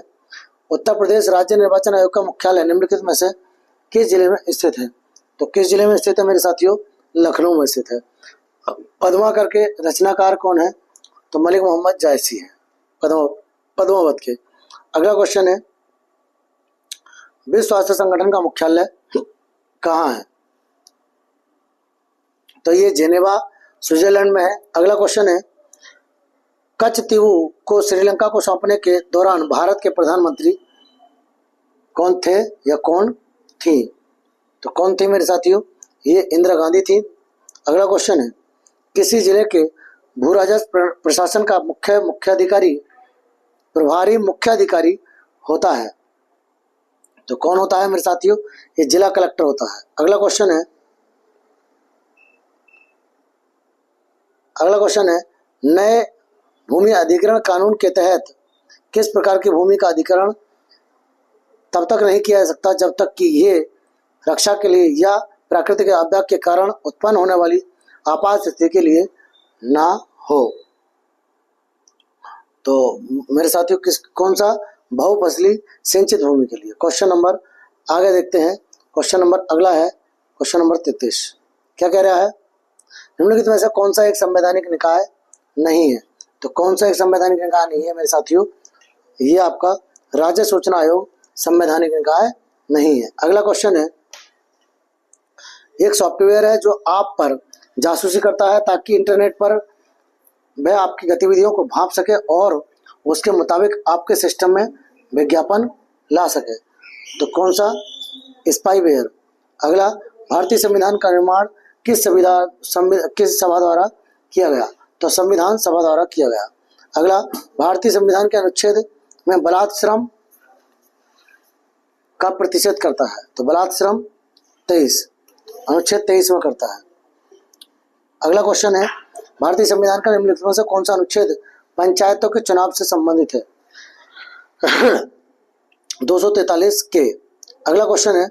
उत्तर प्रदेश राज्य निर्वाचन आयोग का मुख्यालय निम्नलिखित में से किस जिले में स्थित है? तो किस जिले में स्थित है मेरे साथियों? लखनऊ में स्थित है। पद्मा करके रचनाकार कौन है? तो मलिक मोहम्मद जायसी है, पद्मावत के। अगला क्वेश्चन है, विश्व स्वास्थ्य संगठन का मुख्यालय कहाँ है? तो ये जेनेवा स्विट्जरलैंड में है। अगला क्वेश्चन है, कच्छ तीवू को श्रीलंका को सौंपने के दौरान भारत के प्रधानमंत्री कौन थे या कौन थी? तो कौन थी मेरे साथियों? ये इंदिरा गांधी थी। अगला क्वेश्चन है, किसी जिले के भू राजस्व प्रशासन का मुख्याधिकारी प्रभारी मुख्याधिकारी होता है? तो कौन होता है मेरे साथियों? ये जिला कलेक्टर होता है। अगला क्वेश्चन है, नए भूमि अधिग्रहण कानून के तहत किस प्रकार की भूमि का अधिग्रहण तब तक नहीं किया जा सकता जब तक कि ये रक्षा के लिए या प्राकृतिक आपदा के कारण उत्पन्न होने वाली आपात स्थिति के लिए ना हो? तो मेरे साथियों कौन सा? बहुफसली सिंचित भूमि के लिए। क्वेश्चन नंबर आगे देखते हैं। क्वेश्चन नंबर अगला है क्वेश्चन नंबर 33। क्या कह रहा है? निम्नलिखित में से कौन सा एक संवैधानिक निकाय नहीं है? तो कौन सा एक संवैधानिक निकाय नहीं है मेरे साथियों? ये आपका राज्य सूचना आयोग संवैधानिक निकाय नहीं है। अगला क्वेश्चन है, एक सॉफ्टवेयर है जो आप पर जासूसी करता है ताकि इंटरनेट पर वह आपकी गतिविधियों को भांप सके और उसके मुताबिक आपके सिस्टम में विज्ञापन ला सके। तो कौन सा? स्पाईवेयर। अगला, भारतीय संविधान का निर्माण किस सभा द्वारा किया गया? तो संविधान सभा द्वारा किया गया। अगला, भारतीय संविधान के अनुच्छेद में बलात्श्रम का प्रतिषेध करता है? तो बलात्श्रम 23 अनुच्छेद 23 में करता है। अगला क्वेश्चन है, भारतीय संविधान का निम्नलिखित में से कौन सा अनुच्छेद पंचायतों के चुनाव से संबंधित है? 243 के। अगला क्वेश्चन है,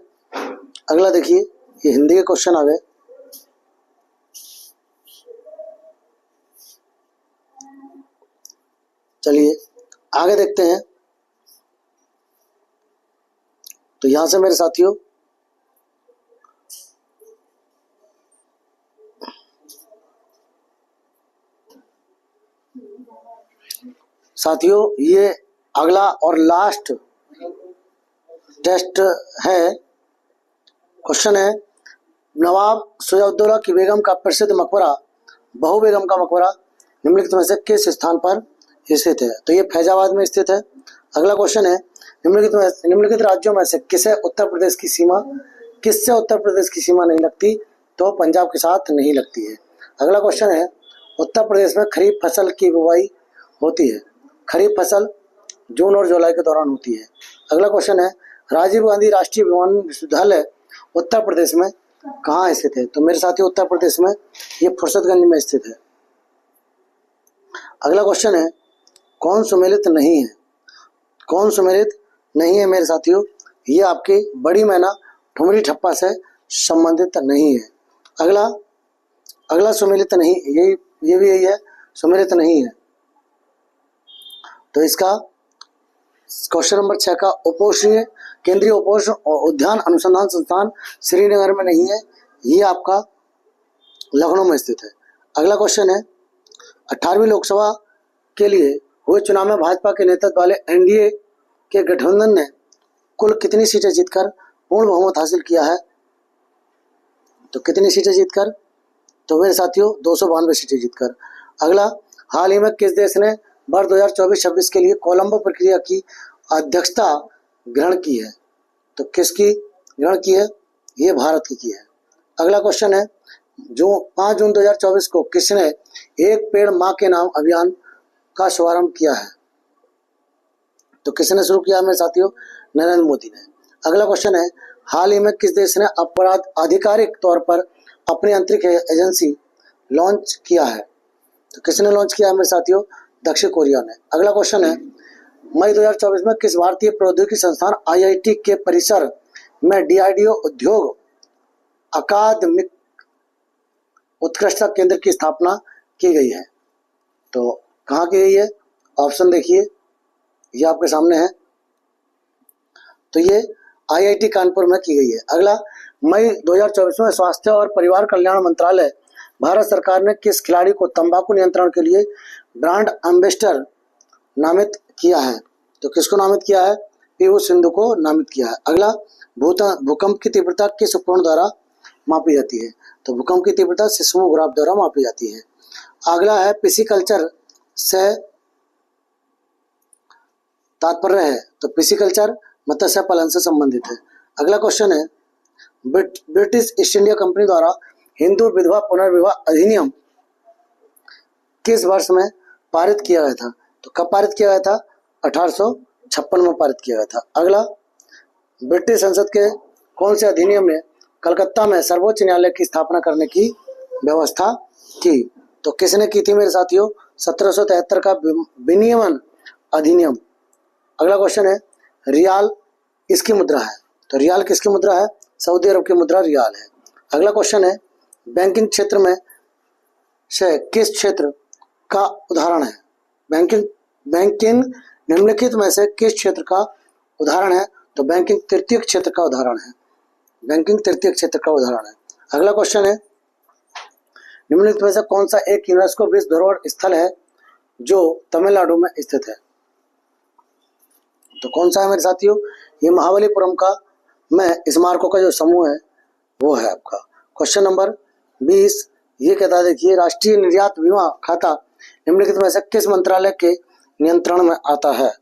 अगला देखिए, ये हिंदी के क्वेश्चन आ गए। चलिए आगे देखते हैं। तो यहां से मेरे साथियों ये अगला और लास्ट टेस्ट है। क्वेश्चन है, नवाब सुजाउद्दौला की बेगम का प्रसिद्ध मकबरा बहू बेगम का मकबरा निम्नलिखित में से किस स्थान पर स्थित है? तो ये फैजाबाद में स्थित है। अगला क्वेश्चन है, निम्नलिखित राज्यों में से किससे उत्तर प्रदेश की सीमा नहीं लगती? तो पंजाब के साथ नहीं लगती है। अगला क्वेश्चन है, उत्तर प्रदेश में खरीफ फसल की बुवाई होती है? खरीफ फसल जून और जुलाई के दौरान होती है। अगला क्वेश्चन है, राजीव गांधी राष्ट्रीय विश्वविद्यालय उत्तर प्रदेश में कहाँ स्थित है? तो मेरे साथियों उत्तर प्रदेश में ये फुर्सतगंज में स्थित है। अगला क्वेश्चन है, कौन सुमेलित नहीं है? कौन सुमेलित नहीं है मेरे साथियों? ये आपकी बड़ी मैना ठुमरी ठप्पा से संबंधित नहीं है। अगला सुमेलित नहीं, ये भी यही है, सुमेलित नहीं है। तो इसका क्वेश्चन नंबर 6 का उपोष्णीय केंद्रीय उपोष्ण उद्यान अनुसंधान संस्थान श्रीनगर में नहीं है, ये आपका लखनऊ में स्थित है। अगला क्वेश्चन है, 18वीं लोकसभा के लिए हुए चुनाव में भाजपा के नेतृत्व वाले एनडीए के गठबंधन ने कुल कितनी सीटें जीतकर पूर्ण बहुमत हासिल किया है? तो कितनी सीटें जीतकर? तो मेरे साथियों 292 सीटें जीतकर। अगला, हाल ही में किस देश ने वर्ष 2024-26 के लिए कोलंबो प्रक्रिया की अध्यक्षता ग्रहण की है? तो किसकी ग्रहण की है? ये भारत की है। अगला क्वेश्चन है, जो 5 जून 2024 को किसने एक पेड़ मां के नाम अभियान का शुभारंभ किया है? तो किसने शुरू किया मेरे साथियों? नरेंद्र मोदी ने। अगला क्वेश्चन है, हाल ही में किस देश ने अपराध आधिकारिक तौर पर अपनी अंतरिक्ष एजेंसी लॉन्च किया है? तो किसने लॉन्च किया है मेरे साथियों? दक्षिण कोरिया ने। अगला क्वेश्चन है, मई 2024 में किस भारतीय प्रौद्योगिकी संस्थान आईआईटी के परिसर में डीआरडीओ उद्योग अकादमिक उत्कृष्टता केंद्र की स्थापना की गई है? तो कहाँ की गई है? ऑप्शन देखिए, ये आपके सामने है। तो ये आईआईटी कानपुर में की गई है। अगला, मई 2024 में स्वास्थ्य और परिवार कल्याण मंत्रालय भारत सरकार ने किस खिलाड़ी को तंबाकू नियंत्रण के लिए ब्रांड एम्बेसडर नामित किया है? तो किसको नामित किया है? पीयू सिंधु को नामित किया है। अगला, भूकंप की तीव्रता किस उपकरण द्वारा मापी जाती है? तो भूकंप की तीव्रता सिस्मोग्राफ द्वारा मापी जाती है। अगला है, पिसिकल्चर से तात्पर्य है? तो पिसिकल्चर मत्स्य पालन से संबंधित है। अगला क्वेश्चन है, ब्रिटिश ईस्ट इंडिया कंपनी द्वारा हिंदू विधवा पुनर्विवाह अधिनियम किस वर्ष में पारित किया गया था? तो कब पारित किया गया था? 1856 में पारित किया गया था। अगला, ब्रिटिश संसद के कौन से अधिनियम ने कलकत्ता में सर्वोच्च न्यायालय की स्थापना करने की व्यवस्था की? तो किसने की थी मेरे साथियों? 1773 का विनियमन अधिनियम। अगला क्वेश्चन है, रियाल इसकी मुद्रा है? तो रियाल किसकी मुद्रा है? सऊदी अरब की मुद्रा रियाल है। अगला क्वेश्चन है, बैंकिंग क्षेत्र में से किस क्षेत्र का उदाहरण है? बैंकिंग निम्नलिखित में से किस क्षेत्र का उदाहरण है? तो बैंकिंग तृतीय क्षेत्र का उदाहरण है। बैंकिंग तृतीय क्षेत्र का उदाहरण है। अगला क्वेश्चन है, निम्नलिखित में से कौन सा एक यूनेस्को विश्व धरोहर स्थल है जो तमिलनाडु में स्थित है? तो कौन सा है मेरे साथियों? ये महाबलीपुरम का में स्मारकों का जो समूह है वो है आपका। क्वेश्चन नंबर 20 ये कहता है, देखिए, राष्ट्रीय निर्यात बीमा खाता निम्नलिखित में से किस मंत्रालय के नियंत्रण में आता है?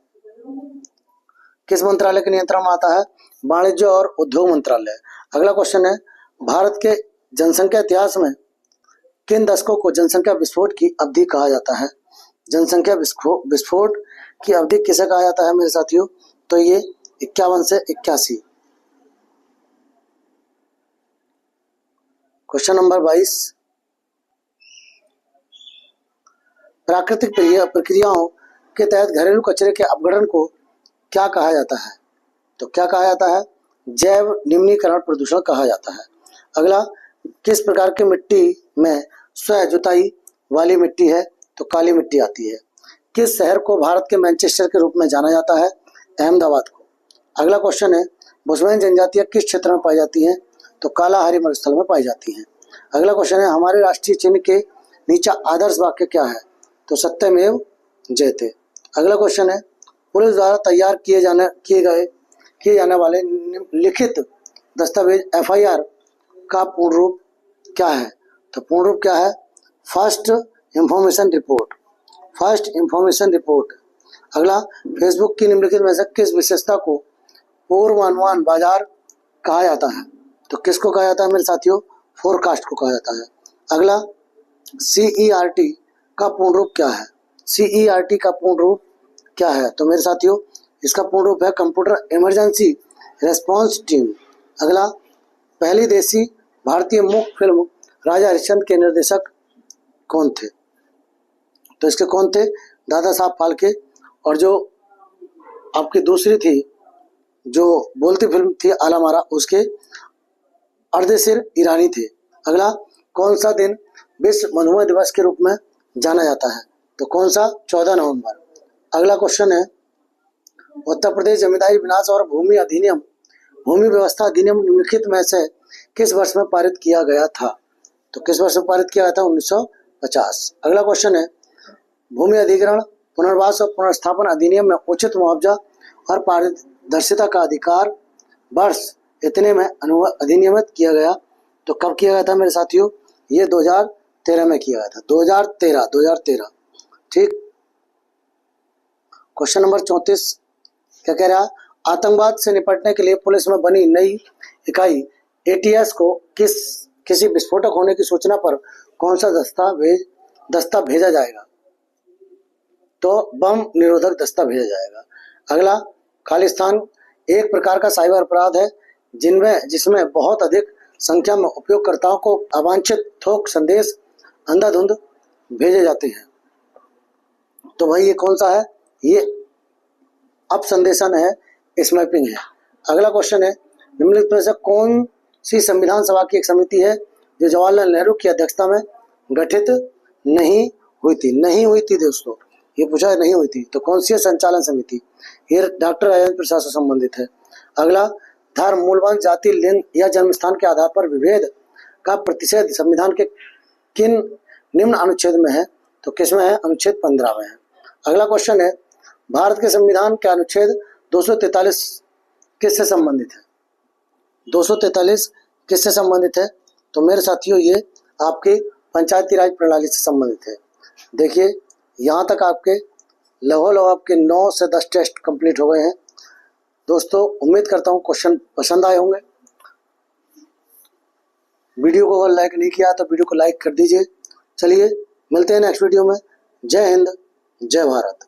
किस मंत्रालय के नियंत्रण में आता है? वाणिज्य और उद्योग मंत्रालय। अगला क्वेश्चन है, भारत के जनसंख्या इतिहास में किन दशकों को जनसंख्या विस्फोट की अवधि कहा जाता है? जनसंख्या विस्फोट की अवधि किसे कहा जाता है मेरे साथियों? तो ये 51 से 81। क्वेश्चन नंबर 22, प्राकृतिक प्रक्रियाओं के तहत घरेलू कचरे के अपघटन को क्या कहा जाता है? तो क्या कहा जाता है? जैव निम्नीकरण प्रदूषण कहा जाता है। अगला, किस प्रकार की मिट्टी में स्व जुताई वाली मिट्टी है? तो काली मिट्टी आती है। किस शहर को भारत के मैनचेस्टर के रूप में जाना जाता है? अहमदाबाद को। अगला क्वेश्चन है, बुशमैन जनजातियां किस क्षेत्र में पाई जाती हैं? तो कालाहारी मरुस्थल में पाई जाती हैं। अगला क्वेश्चन है, हमारे राष्ट्रीय चिन्ह के नीचे आदर्श वाक्य क्या है? तो सत्यमेव जयते। अगला क्वेश्चन है, पुलिस द्वारा तैयार किए जाने वाले लिखित दस्तावेज एफआईआर का पूर्ण रूप क्या है? तो पूर्ण रूप क्या है? First information report. First information report. अगला, फेसबुक की निम्नलिखित में से किस विशेषता को पूर्वानुमान बाजार कहा जाता है? तो किसको कहा जाता है मेरे साथियों? फोरकास्ट को कहा जाता है। अगला, CERT का पूर्ण रूप क्या है? CERT का पूर्ण रूप क्या है? तो मेरे साथियों इसका पूर्ण रूप है कंप्यूटर इमरजेंसी रेस्पॉन्स टीम। अगला, पहली देसी भारतीय मूक फिल्म राजा हरिश्चंद्र के निर्देशक कौन थे? तो इसके कौन थे? दादा साहब फाल्के। और जो आपकी दूसरी थी जो बोलती फिल्म थी आला मारा, उसके अर्धेसिर ईरानी थे। अगला, कौन सा दिन विश्व मधुमेह दिवस के रूप में जाना जाता है? तो कौन सा? 14 नवंबर। अगला क्वेश्चन है, उत्तर प्रदेश जमींदारी विनाश और भूमि व्यवस्था अधिनियम निम्नलिखित में से किस वर्ष में पारित किया गया था? तो किस वर्ष में पारित किया गया था? 1950। अगला क्वेश्चन है, भूमि अधिग्रहण पुनर्वास और पुनर्स्थापन अधिनियम में उचित मुआवजा और पारदर्शिता का अधिकार वर्ष इतने में अधिनियमित किया गया। तो कब किया गया था मेरे साथियों? ये 2013 में किया गया था। 2013। ठीक। क्वेश्चन नंबर 34 क्या कह रहा है? आतंकवाद से निपटने के लिए पुलिस में बनी नई इकाई ATS को किस किसी विस्फोटक होने की सूचना पर कौन सा दस्ता भेजा जाएगा? तो बम निरोधक दस्ता भेजा जाएगा। अगला, खालिस्तान एक प्रकार का साइबर अपराध है जिसमें बहुत अधिक संख्या में उपयोगकर्ताओं को अवांछित थोक संदेश अंधाधुंध भेजे जाते हैं। तो भाई ये कौन सा है? ये अपसंदेशन है, स्मैपिंग है। अगला क्वेश्चन है, निम्नलिखित में से कौन सी संविधान सभा की एक समिति है जो जवाहरलाल नेहरू की अध्यक्षता में गठित नहीं हुई थी? नहीं हुई थी दोस्तों, ये पूछा है, नहीं हुई थी। तो कौन सी संचालन समिति? ये डॉक्टर राजेंद्र प्रसाद से संबंधित है। अगला, धर्म, मूलवान, जाति, लिंग या जन्म स्थान के आधार पर विभेद का प्रतिषेध संविधान के किन निम्न अनुच्छेद में है? तो किसमें है? अनुच्छेद 15 में है। अगला क्वेश्चन है, भारत के संविधान के अनुच्छेद 243 किससे संबंधित है? 243 किससे संबंधित है? तो मेरे साथियों ये आपके पंचायती राज प्रणाली से संबंधित है। देखिए यहाँ तक आपके लगभग आपके 9 से 10 टेस्ट कंप्लीट हो गए हैं। दोस्तों उम्मीद करता हूँ क्वेश्चन पसंद आए होंगे। वीडियो को अगर लाइक नहीं किया तो वीडियो को लाइक कर दीजिए। चलिए मिलते हैं नेक्स्ट वीडियो में। जय हिंद, जय भारत।